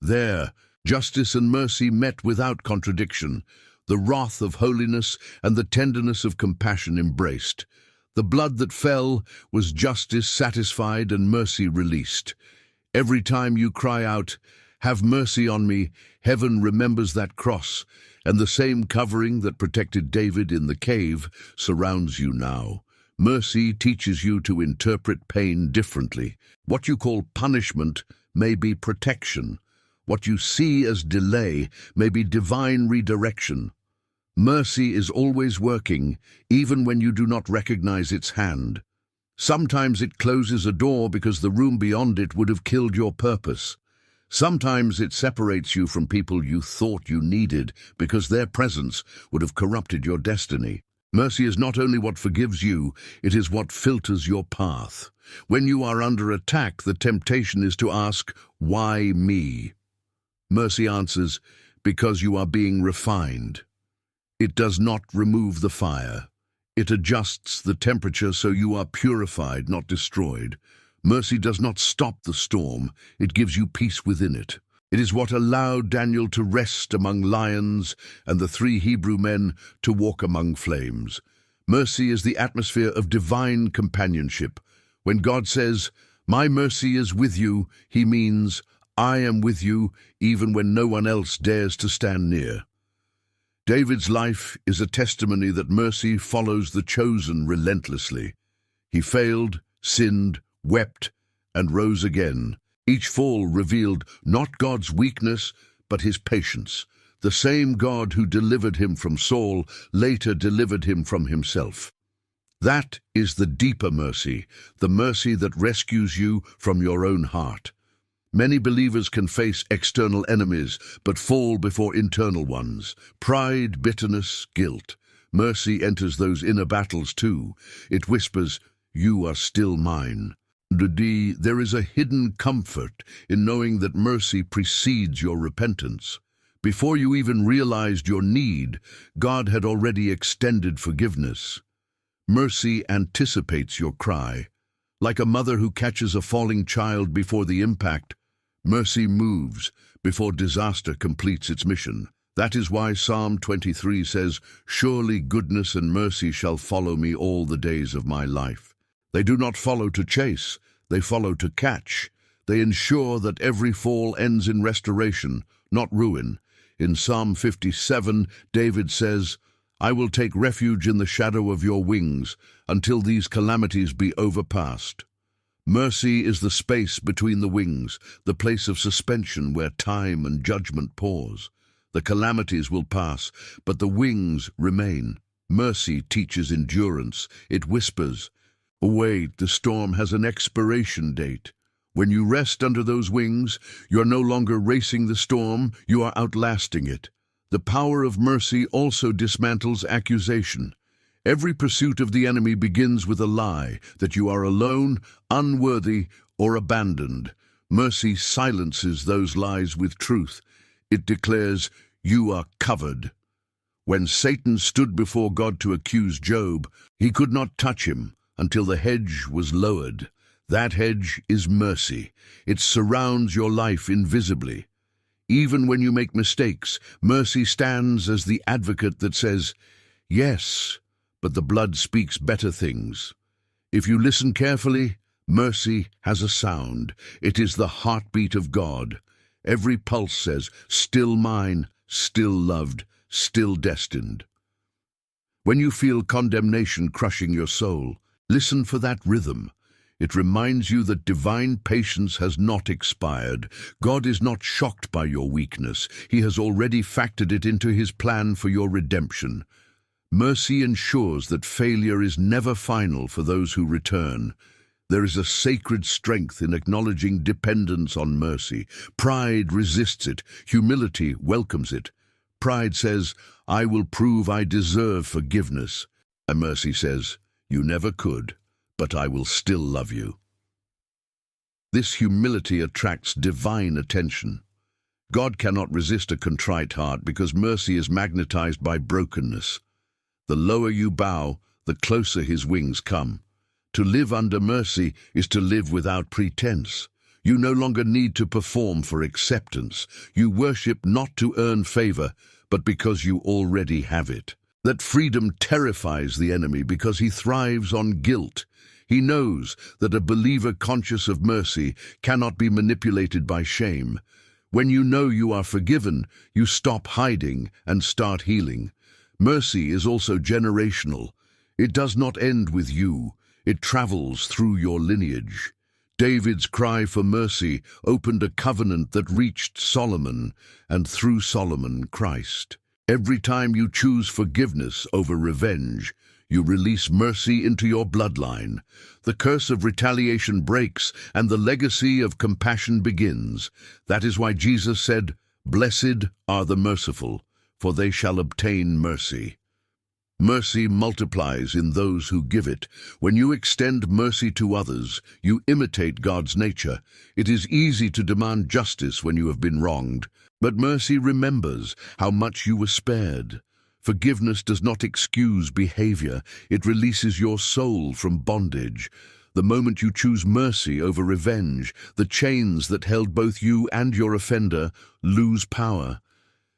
There, justice and mercy met without contradiction. the wrath of holiness and the tenderness of compassion embraced. The blood that fell was justice satisfied and mercy released. Every time you cry out, "Have mercy on me," heaven remembers that cross, and the same covering that protected David in the cave surrounds you now. Mercy teaches you to interpret pain differently. What you call punishment may be protection. What you see as delay may be divine redirection. Mercy is always working, even when you do not recognize its hand. Sometimes it closes a door because the room beyond it would have killed your purpose. Sometimes it separates you from people you thought you needed because their presence would have corrupted your destiny. Mercy is not only what forgives you, it is what filters your path. When you are under attack, the temptation is to ask, "Why me?" Mercy answers, "Because you are being refined." It does not remove the fire. It adjusts the temperature so you are purified, not destroyed. Mercy does not stop the storm, it gives you peace within it. It is what allowed Daniel to rest among lions and the 3 Hebrew men to walk among flames. Mercy is the atmosphere of divine companionship. When God says, "My mercy is with you," he means, "I am with you even when no one else dares to stand near." David's life is a testimony that mercy follows the chosen relentlessly. He failed, sinned, wept, and rose again. Each fall revealed not God's weakness, but his patience. The same God who delivered him from Saul later delivered him from himself. That is the deeper mercy, the mercy that rescues you from your own heart. Many believers can face external enemies, but fall before internal ones. Pride, bitterness, guilt. Mercy enters those inner battles too. It whispers, "You are still mine." There is a hidden comfort in knowing that mercy precedes your repentance. Before you even realized your need, God had already extended forgiveness. Mercy anticipates your cry. Like a mother who catches a falling child before the impact, mercy moves before disaster completes its mission. That is why Psalm 23 says, "Surely goodness and mercy shall follow me all the days of my life." They do not follow to chase, they follow to catch. They ensure that every fall ends in restoration, not ruin. In Psalm 57, David says, "I will take refuge in the shadow of your wings until these calamities be overpassed." Mercy is the space between the wings, the place of suspension where time and judgment pause. The calamities will pass, but the wings remain. Mercy teaches endurance. It whispers, "Wait, the storm has an expiration date." When you rest under those wings, you are no longer racing the storm, you are outlasting it. The power of mercy also dismantles accusation. Every pursuit of the enemy begins with a lie, that you are alone, unworthy, or abandoned. Mercy silences those lies with truth. It declares, "You are covered." When Satan stood before God to accuse Job, he could not touch him until the hedge was lowered. That hedge is mercy. It surrounds your life invisibly. Even when you make mistakes, mercy stands as the advocate that says, "Yes, but the blood speaks better things." If you listen carefully, mercy has a sound. It is the heartbeat of God. Every pulse says, "Still mine, still loved, still destined." When you feel condemnation crushing your soul, listen for that rhythm. It reminds you that divine patience has not expired. God is not shocked by your weakness. He has already factored it into his plan for your redemption. Mercy ensures that failure is never final for those who return. There is a sacred strength in acknowledging dependence on mercy. Pride resists it. Humility welcomes it. Pride says, "I will prove I deserve forgiveness." And mercy says, "You never could, but I will still love you." This humility attracts divine attention. God cannot resist a contrite heart because mercy is magnetized by brokenness. The lower you bow, the closer his wings come. To live under mercy is to live without pretense. You no longer need to perform for acceptance. You worship not to earn favor, but because you already have it. That freedom terrifies the enemy because he thrives on guilt. He knows that a believer conscious of mercy cannot be manipulated by shame. When you know you are forgiven, you stop hiding and start healing. Mercy is also generational. It does not end with you. It travels through your lineage. David's cry for mercy opened a covenant that reached Solomon, and through Solomon, Christ. Every time you choose forgiveness over revenge, you release mercy into your bloodline. The curse of retaliation breaks, and the legacy of compassion begins. That is why Jesus said, "Blessed are the merciful, for they shall obtain mercy." Mercy multiplies in those who give it. When you extend mercy to others, you imitate God's nature. It is easy to demand justice when you have been wronged, but mercy remembers how much you were spared. Forgiveness does not excuse behavior. It releases your soul from bondage. The moment you choose mercy over revenge, the chains that held both you and your offender lose power.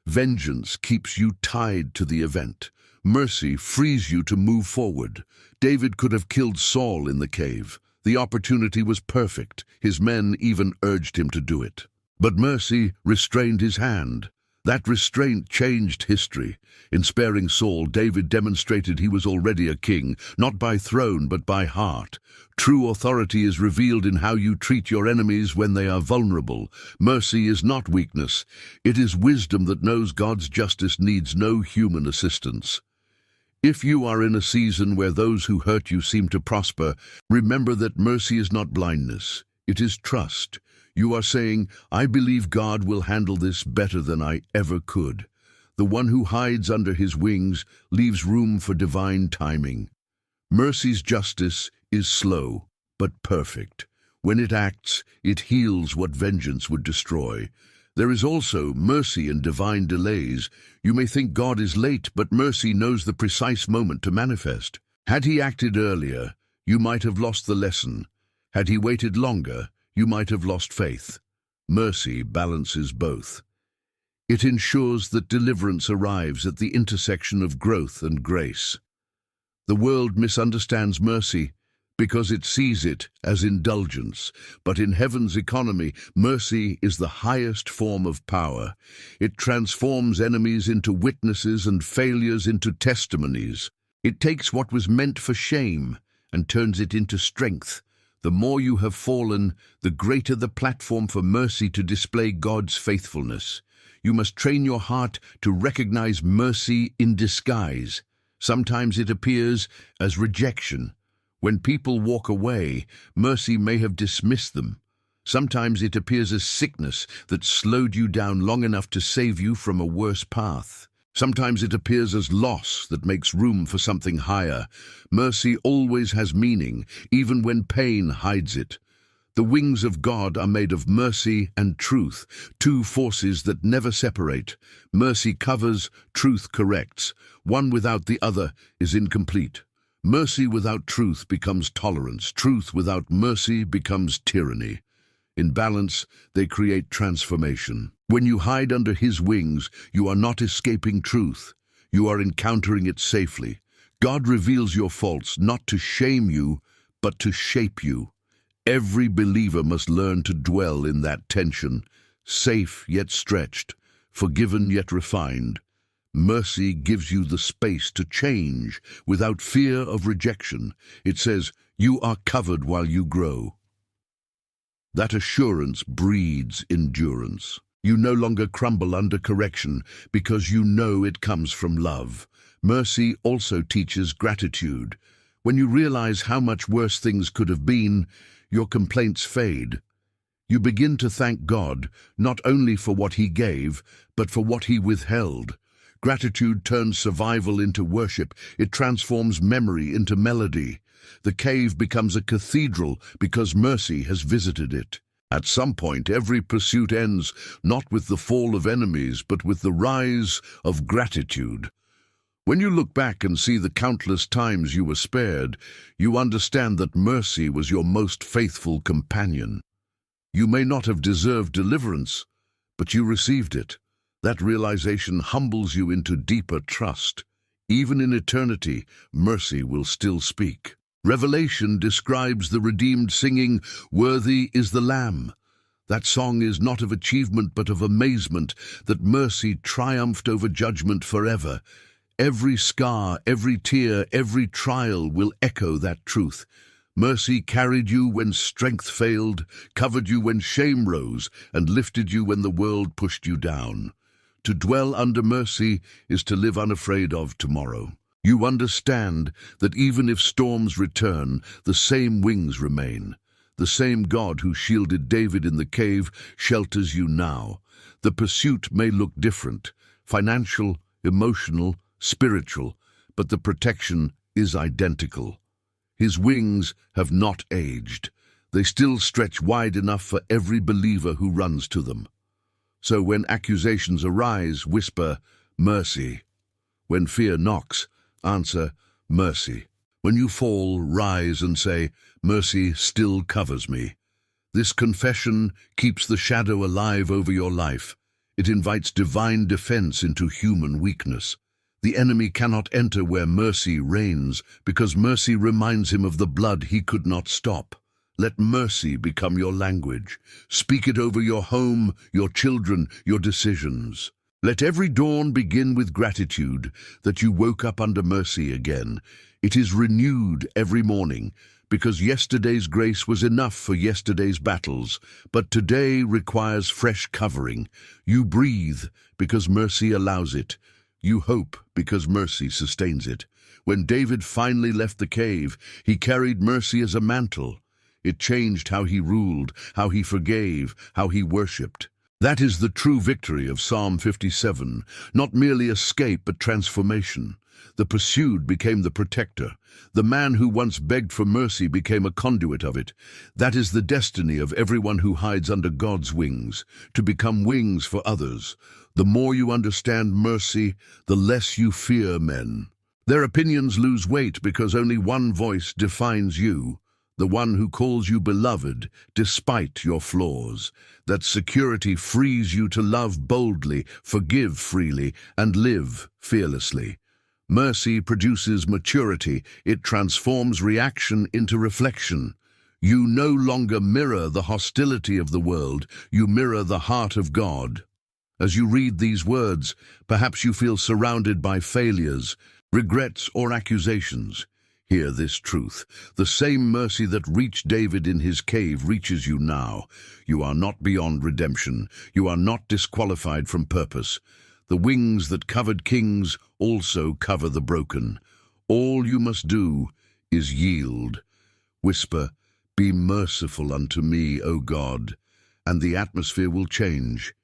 Vengeance keeps you tied to the event. Mercy frees you to move forward. David could have killed Saul in the cave. The opportunity was perfect. His men even urged him to do it. But mercy restrained his hand. That restraint changed history. In sparing Saul, David demonstrated he was already a king, not by throne but by heart. True authority is revealed in how you treat your enemies when they are vulnerable. Mercy is not weakness. It is wisdom that knows God's justice needs no human assistance. If you are in a season where those who hurt you seem to prosper, remember that mercy is not blindness. It is trust. You are saying, "I believe God will handle this better than I ever could." The one who hides under his wings leaves room for divine timing. Mercy's justice is slow, but perfect. When it acts, it heals what vengeance would destroy. There is also mercy in divine delays. You may think God is late, but mercy knows the precise moment to manifest. Had he acted earlier, you might have lost the lesson. Had he waited longer, you might have lost faith. Mercy balances both. It ensures that deliverance arrives at the intersection of growth and grace. The world misunderstands mercy because it sees it as indulgence, but in heaven's economy, mercy is the highest form of power. It transforms enemies into witnesses and failures into testimonies. It takes what was meant for shame and turns it into strength. The more you have fallen, the greater the platform for mercy to display God's faithfulness. You must train your heart to recognize mercy in disguise. Sometimes it appears as rejection. When people walk away, mercy may have dismissed them. Sometimes it appears as sickness that slowed you down long enough to save you from a worse path. Sometimes it appears as loss that makes room for something higher. Mercy always has meaning, even when pain hides it. The wings of God are made of mercy and truth, two forces that never separate. Mercy covers, truth corrects. One without the other is incomplete. Mercy without truth becomes tolerance. Truth without mercy becomes tyranny. In balance, they create transformation. When you hide under his wings, you are not escaping truth. You are encountering it safely. God reveals your faults not to shame you, but to shape you. Every believer must learn to dwell in that tension, safe yet stretched, forgiven yet refined. Mercy gives you the space to change without fear of rejection. It says, "You are covered while you grow." That assurance breeds endurance. You no longer crumble under correction because you know it comes from love. Mercy also teaches gratitude. When you realize how much worse things could have been, your complaints fade. You begin to thank God, not only for what he gave, but for what he withheld. Gratitude turns survival into worship. It transforms memory into melody. The cave becomes a cathedral because mercy has visited it. At some point, every pursuit ends not with the fall of enemies, but with the rise of gratitude. When you look back and see the countless times you were spared, you understand that mercy was your most faithful companion. You may not have deserved deliverance, but you received it. That realization humbles you into deeper trust. Even in eternity, mercy will still speak. Revelation describes the redeemed singing, "Worthy is the Lamb." That song is not of achievement but of amazement, that mercy triumphed over judgment forever. Every scar, every tear, every trial will echo that truth. Mercy carried you when strength failed, covered you when shame rose, and lifted you when the world pushed you down. To dwell under mercy is to live unafraid of tomorrow. You understand that even if storms return, the same wings remain. The same God who shielded David in the cave shelters you now. The pursuit may look different, financial, emotional, spiritual, but the protection is identical. His wings have not aged. They still stretch wide enough for every believer who runs to them. So when accusations arise, whisper, "Mercy." When fear knocks, answer, "Mercy." When you fall, rise and say, "Mercy still covers me." This confession keeps the shadow alive over your life. It invites divine defense into human weakness. The enemy cannot enter where mercy reigns, because mercy reminds him of the blood he could not stop. Let mercy become your language. Speak it over your home, your children, your decisions. Let every dawn begin with gratitude that you woke up under mercy again. It is renewed every morning, because yesterday's grace was enough for yesterday's battles, but today requires fresh covering. You breathe because mercy allows it. You hope because mercy sustains it. When David finally left the cave, he carried mercy as a mantle. It changed how he ruled, how he forgave, how he worshipped. That is the true victory of Psalm 57, not merely escape but transformation. The pursued became the protector. The man who once begged for mercy became a conduit of it. That is the destiny of everyone who hides under God's wings, to become wings for others. The more you understand mercy, the less you fear men. Their opinions lose weight because only one voice defines you, the one who calls you beloved despite your flaws. That security frees you to love boldly, forgive freely, and live fearlessly. Mercy produces maturity. It transforms reaction into reflection. You no longer mirror the hostility of the world, you mirror the heart of God. As you read these words, perhaps you feel surrounded by failures, regrets, or accusations. Hear this truth. The same mercy that reached David in his cave reaches you now. You are not beyond redemption. You are not disqualified from purpose. The wings that covered kings also cover the broken. All you must do is yield. Whisper, "Be merciful unto me, O God," and the atmosphere will change.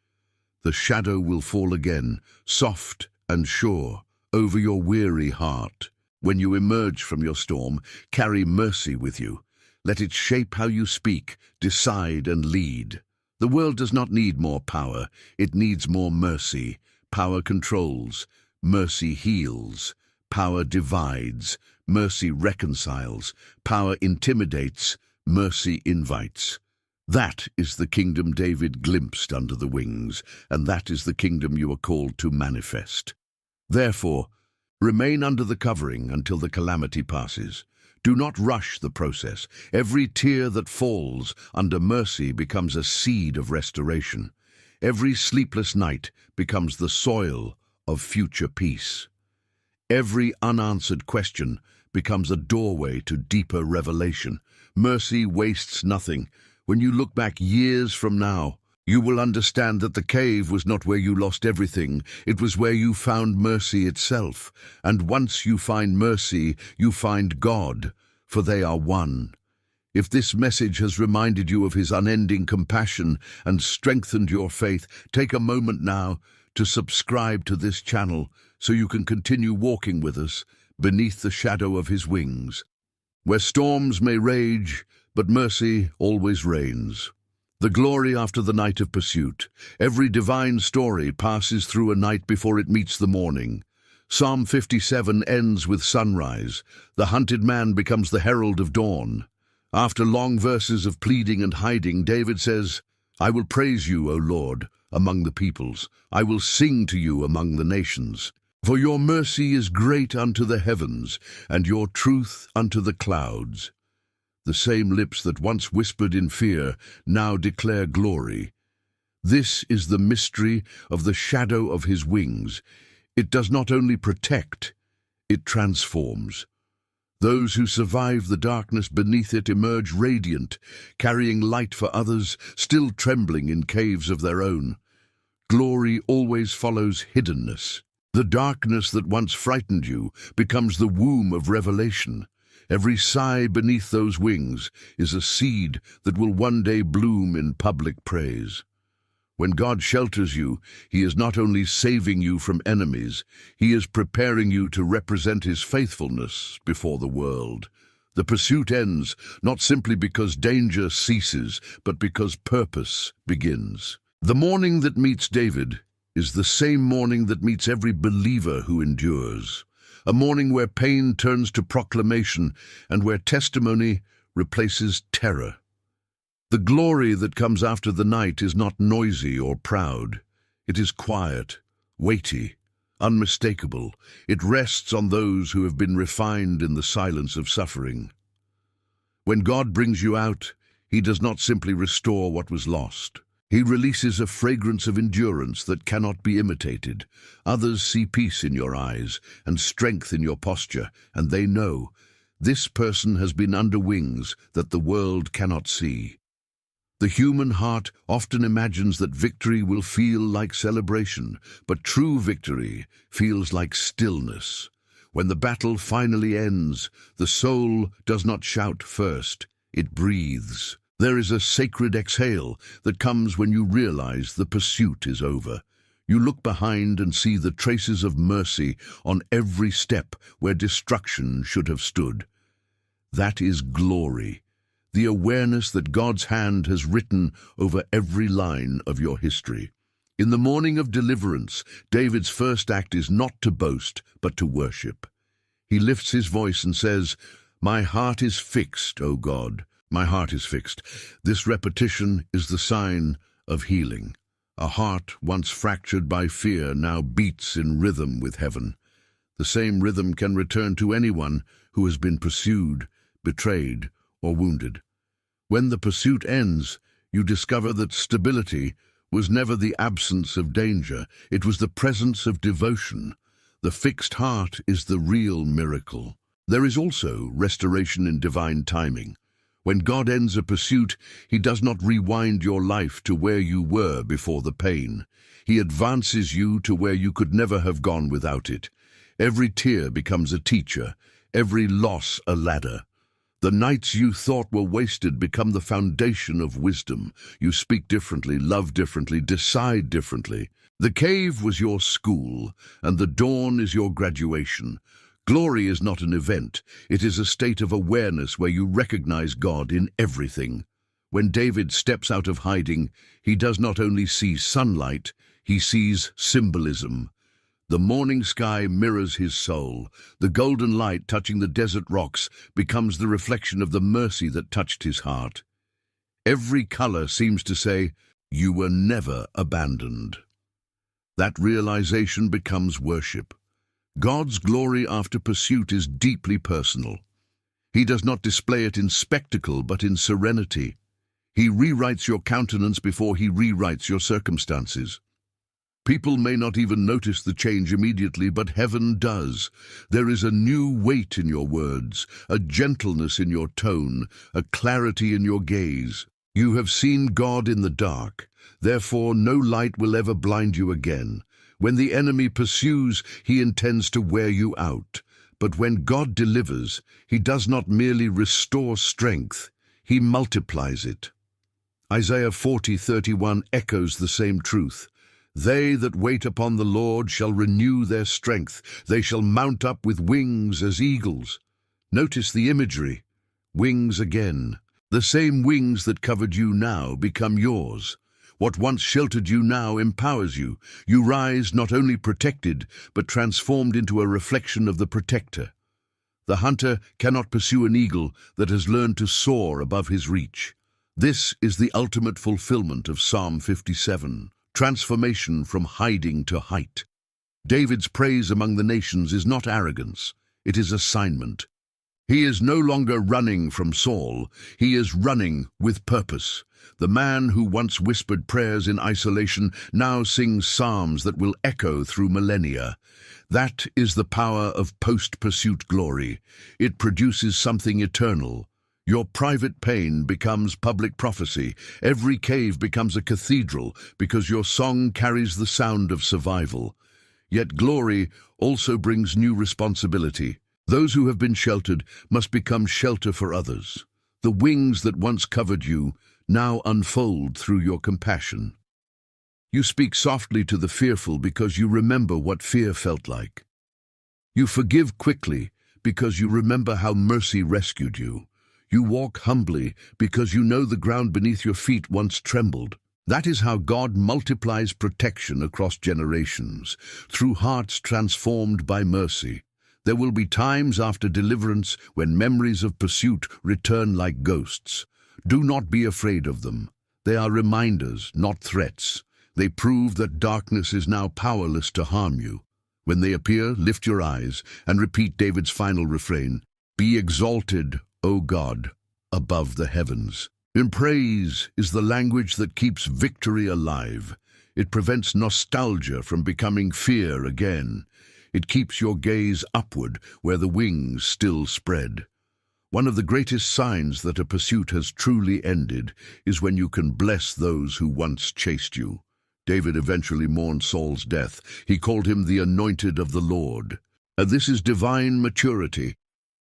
The shadow will fall again, soft and sure, over your weary heart. When you emerge from your storm, carry mercy with you. Let it shape how you speak, decide, and lead. The world does not need more power. It needs more mercy. Power controls. Mercy heals. Power divides. Mercy reconciles. Power intimidates. Mercy invites. That is the kingdom David glimpsed under the wings, and that is the kingdom you are called to manifest. Therefore, remain under the covering until the calamity passes. Do not rush the process. Every tear that falls under mercy becomes a seed of restoration. Every sleepless night becomes the soil of future peace. Every unanswered question becomes a doorway to deeper revelation. Mercy wastes nothing. When you look back years from now, you will understand that the cave was not where you lost everything. It was where you found mercy itself. And once you find mercy, you find God, for they are one. If this message has reminded you of his unending compassion and strengthened your faith, take a moment now to subscribe to this channel so you can continue walking with us beneath the shadow of his wings. Where storms may rage, but mercy always reigns. The glory after the night of pursuit. Every divine story passes through a night before it meets the morning. Psalm 57 ends with sunrise. The hunted man becomes the herald of dawn. After long verses of pleading and hiding, David says, I will praise you, O Lord, among the peoples. I will sing to you among the nations. For your mercy is great unto the heavens, and your truth unto the clouds. The same lips that once whispered in fear now declare glory. This is the mystery of the shadow of his wings. It does not only protect, it transforms. Those who survive the darkness beneath it emerge radiant, carrying light for others, still trembling in caves of their own. Glory always follows hiddenness. The darkness that once frightened you becomes the womb of revelation. Every sigh beneath those wings is a seed that will one day bloom in public praise. When God shelters you, he is not only saving you from enemies, he is preparing you to represent his faithfulness before the world. The pursuit ends not simply because danger ceases, but because purpose begins. The morning that meets David is the same morning that meets every believer who endures. A morning where pain turns to proclamation and where testimony replaces terror. The glory that comes after the night is not noisy or proud. It is quiet, weighty, unmistakable. It rests on those who have been refined in the silence of suffering. When God brings you out, he does not simply restore what was lost. He releases a fragrance of endurance that cannot be imitated. Others see peace in your eyes and strength in your posture, and they know this person has been under wings that the world cannot see. The human heart often imagines that victory will feel like celebration, but true victory feels like stillness. When the battle finally ends, the soul does not shout first, it breathes. There is a sacred exhale that comes when you realize the pursuit is over. You look behind and see the traces of mercy on every step where destruction should have stood. That is glory. The awareness that God's hand has written over every line of your history. In the morning of deliverance, David's first act is not to boast, but to worship. He lifts his voice and says, "My heart is fixed, O God. My heart is fixed." This repetition is the sign of healing. A heart once fractured by fear now beats in rhythm with heaven. The same rhythm can return to anyone who has been pursued, betrayed, or wounded. When the pursuit ends, you discover that stability was never the absence of danger, it was the presence of devotion. The fixed heart is the real miracle. There is also restoration in divine timing. When God ends a pursuit, he does not rewind your life to where you were before the pain. He advances you to where you could never have gone without it. Every tear becomes a teacher, every loss a ladder. The nights you thought were wasted become the foundation of wisdom. You speak differently, love differently, decide differently. The cave was your school, and the dawn is your graduation. Glory is not an event. It is a state of awareness where you recognize God in everything. When David steps out of hiding, he does not only see sunlight, he sees symbolism. The morning sky mirrors his soul. The golden light touching the desert rocks becomes the reflection of the mercy that touched his heart. Every color seems to say, "You were never abandoned." That realization becomes worship. God's glory after pursuit is deeply personal. He does not display it in spectacle, but in serenity. He rewrites your countenance before he rewrites your circumstances. People may not even notice the change immediately, but heaven does. There is a new weight in your words, a gentleness in your tone, a clarity in your gaze. You have seen God in the dark. Therefore, no light will ever blind you again. When the enemy pursues, he intends to wear you out. But when God delivers, he does not merely restore strength, he multiplies it. Isaiah 40:31 echoes the same truth. They that wait upon the Lord shall renew their strength. They shall mount up with wings as eagles. Notice the imagery. Wings again. The same wings that covered you now become yours. What once sheltered you now empowers you. You rise not only protected, but transformed into a reflection of the protector. The hunter cannot pursue an eagle that has learned to soar above his reach. This is the ultimate fulfillment of Psalm 57, transformation from hiding to height. David's praise among the nations is not arrogance, it is assignment. He is no longer running from Saul, he is running with purpose. The man who once whispered prayers in isolation now sings psalms that will echo through millennia. That is the power of post-pursuit glory. It produces something eternal. Your private pain becomes public prophecy. Every cave becomes a cathedral because your song carries the sound of survival. Yet glory also brings new responsibility. Those who have been sheltered must become shelter for others. The wings that once covered you now unfold through your compassion. You speak softly to the fearful because you remember what fear felt like. You forgive quickly because you remember how mercy rescued you. You walk humbly because you know the ground beneath your feet once trembled. That is how God multiplies protection across generations, through hearts transformed by mercy. There will be times after deliverance when memories of pursuit return like ghosts. Do not be afraid of them. They are reminders, not threats. They prove that darkness is now powerless to harm you. When they appear, lift your eyes and repeat David's final refrain, "Be exalted, O God, above the heavens." In praise is the language that keeps victory alive. It prevents nostalgia from becoming fear again. It keeps your gaze upward where the wings still spread. One of the greatest signs that a pursuit has truly ended is when you can bless those who once chased you. David eventually mourned Saul's death. He called him the anointed of the Lord. And this is divine maturity,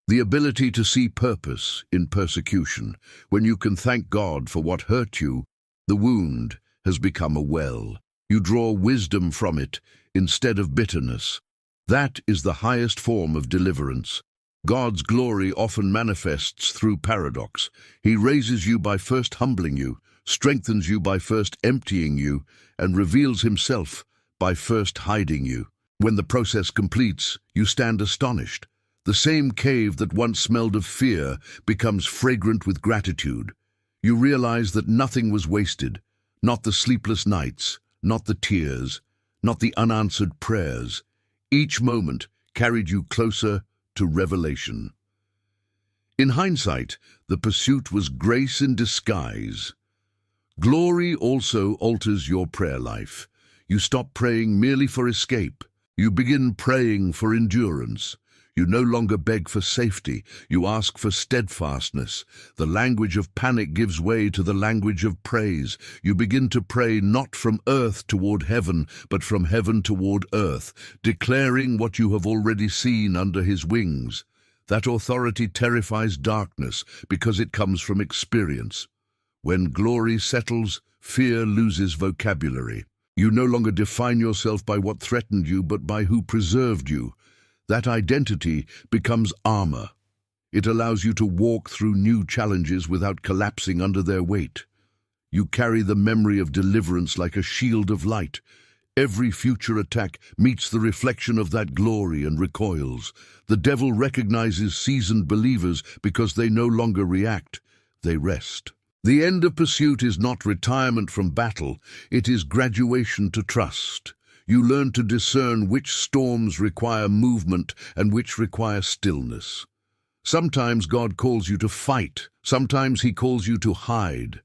the ability to see purpose in persecution. When you can thank God for what hurt you, the wound has become a well. You draw wisdom from it instead of bitterness. That is the highest form of deliverance. God's glory often manifests through paradox. He raises you by first humbling you, strengthens you by first emptying you, and reveals himself by first hiding you. When the process completes, you stand astonished. The same cave that once smelled of fear becomes fragrant with gratitude. You realize that nothing was wasted, not the sleepless nights, not the tears, not the unanswered prayers. Each moment carried you closer to revelation. In hindsight, the pursuit was grace in disguise. Glory also alters your prayer life. You stop praying merely for escape. You begin praying for endurance. You no longer beg for safety, you ask for steadfastness. The language of panic gives way to the language of praise. You begin to pray not from earth toward heaven, but from heaven toward earth, declaring what you have already seen under his wings. That authority terrifies darkness because it comes from experience. When glory settles, fear loses vocabulary. You no longer define yourself by what threatened you, but by who preserved you. That identity becomes armor. It allows you to walk through new challenges without collapsing under their weight. You carry the memory of deliverance like a shield of light. Every future attack meets the reflection of that glory and recoils. The devil recognizes seasoned believers because they no longer react, they rest. The end of pursuit is not retirement from battle, it is graduation to trust. You learn to discern which storms require movement and which require stillness. Sometimes God calls you to fight, sometimes he calls you to hide.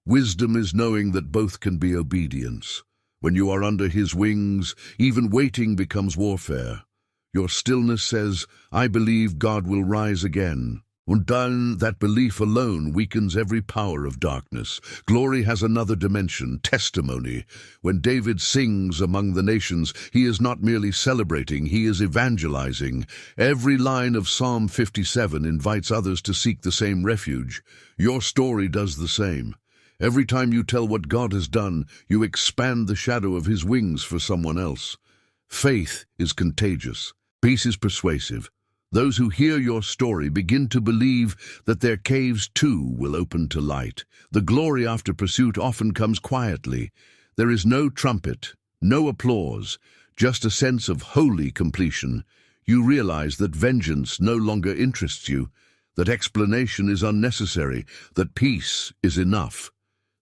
Wisdom is knowing that both can be obedience. When you are under his wings, even waiting becomes warfare. Your stillness says, "I believe God will rise again." And then that belief alone weakens every power of darkness. Glory has another dimension, testimony. When David sings among the nations, he is not merely celebrating, he is evangelizing. Every line of Psalm 57 invites others to seek the same refuge. Your story does the same. Every time you tell what God has done, you expand the shadow of his wings for someone else. Faith is contagious. Peace is persuasive. Those who hear your story begin to believe that their caves too will open to light. The glory after pursuit often comes quietly. There is no trumpet, no applause, just a sense of holy completion. You realize that vengeance no longer interests you. that explanation is unnecessary, that peace is enough.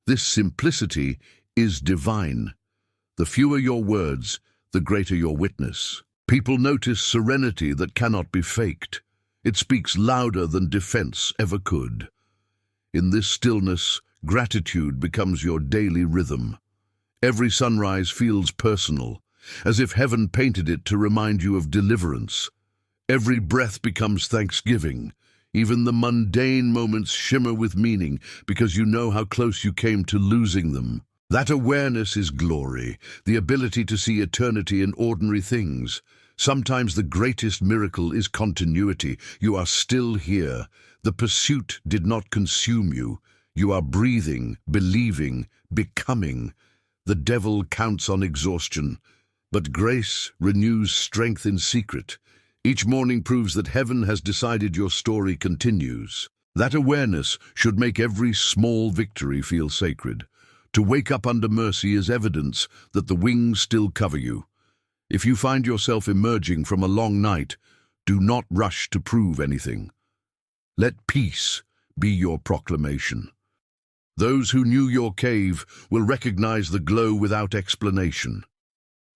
This simplicity is divine. The fewer your words, the greater your witness. People notice serenity that cannot be faked. It speaks louder than defense ever could. In this stillness, gratitude becomes your daily rhythm. Every sunrise feels personal, as if heaven painted it to remind you of deliverance. Every breath becomes thanksgiving. Even the mundane moments shimmer with meaning because you know how close you came to losing them. That awareness is glory, the ability to see eternity in ordinary things. Sometimes the greatest miracle is continuity. You are still here. The pursuit did not consume you. You are breathing, believing, becoming. The devil counts on exhaustion, but grace renews strength in secret. Each morning proves that heaven has decided your story continues. That awareness should make every small victory feel sacred. To wake up under mercy is evidence that the wings still cover you. If you find yourself emerging from a long night, do not rush to prove anything. Let peace be your proclamation. Those who knew your cave will recognize the glow without explanation.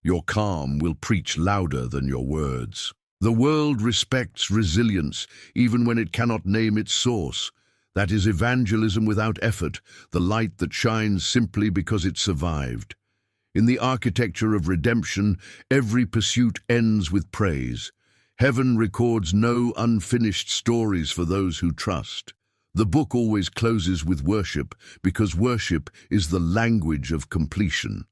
Your calm will preach louder than your words. The world respects resilience even when it cannot name its source. That is evangelism without effort, the light that shines simply because it survived. In the architecture of redemption, every pursuit ends with praise. Heaven records no unfinished stories for those who trust. The book always closes with worship because worship is the language of completion.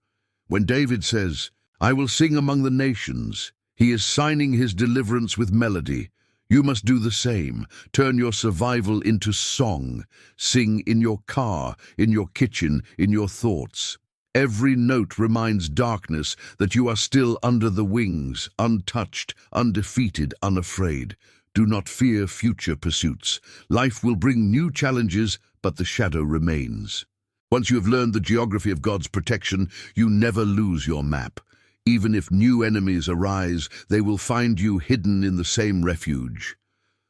When David says, "I will sing among the nations," he is signing his deliverance with melody. You must do the same. Turn your survival into song. Sing in your car, in your kitchen, in your thoughts. Every note reminds darkness that you are still under the wings, untouched, undefeated, unafraid. Do not fear future pursuits. Life will bring new challenges, but the shadow remains. Once you have learned the geography of God's protection, you never lose your map. Even if new enemies arise, they will find you hidden in the same refuge.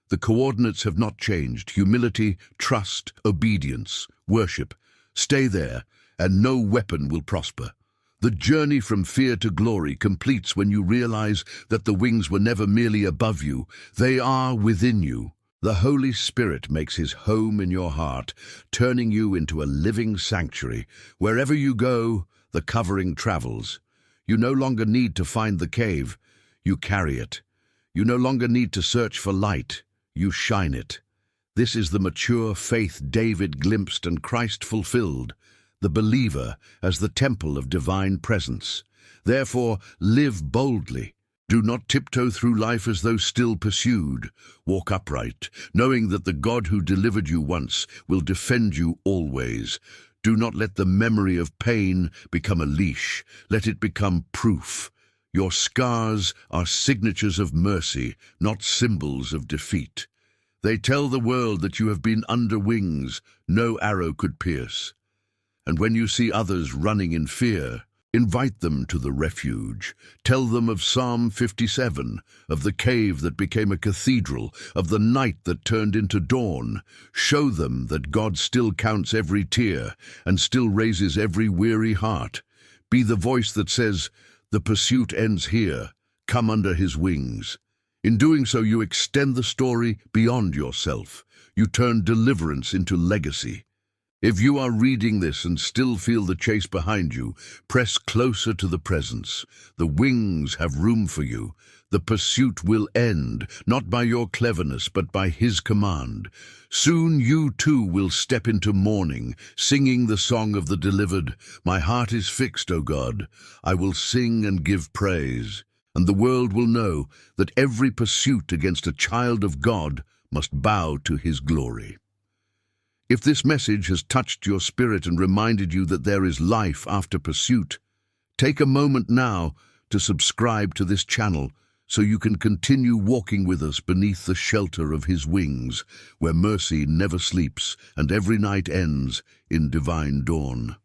The coordinates have not changed. Humility, trust, obedience, worship. Stay there, and no weapon will prosper. The journey from fear to glory completes when you realize that the wings were never merely above you. They are within you. The Holy Spirit makes his home in your heart, turning you into a living sanctuary. Wherever you go, the covering travels. You no longer need to find the cave, you carry it. You no longer need to search for light, you shine it. This is the mature faith David glimpsed and Christ fulfilled, the believer as the temple of divine presence. Therefore, live boldly. Do not tiptoe through life as though still pursued. Walk upright, knowing that the God who delivered you once will defend you always. Do not let the memory of pain become a leash. Let it become proof. Your scars are signatures of mercy, not symbols of defeat. They tell the world that you have been under wings no arrow could pierce. And when you see others running in fear, invite them to the refuge. Tell them of Psalm 57, of the cave that became a cathedral, of the night that turned into dawn. Show them that God still counts every tear and still raises every weary heart. Be the voice that says, "The pursuit ends here. Come under his wings." In doing so, you extend the story beyond yourself. You turn deliverance into legacy. If you are reading this and still feel the chase behind you, press closer to the presence. The wings have room for you. The pursuit will end, not by your cleverness, but by his command. Soon you too will step into mourning, singing the song of the delivered. My heart is fixed, O God. I will sing and give praise. And the world will know that every pursuit against a child of God must bow to his glory. If this message has touched your spirit and reminded you that there is life after pursuit, take a moment now to subscribe to this channel so you can continue walking with us beneath the shelter of his wings, where mercy never sleeps and every night ends in divine dawn.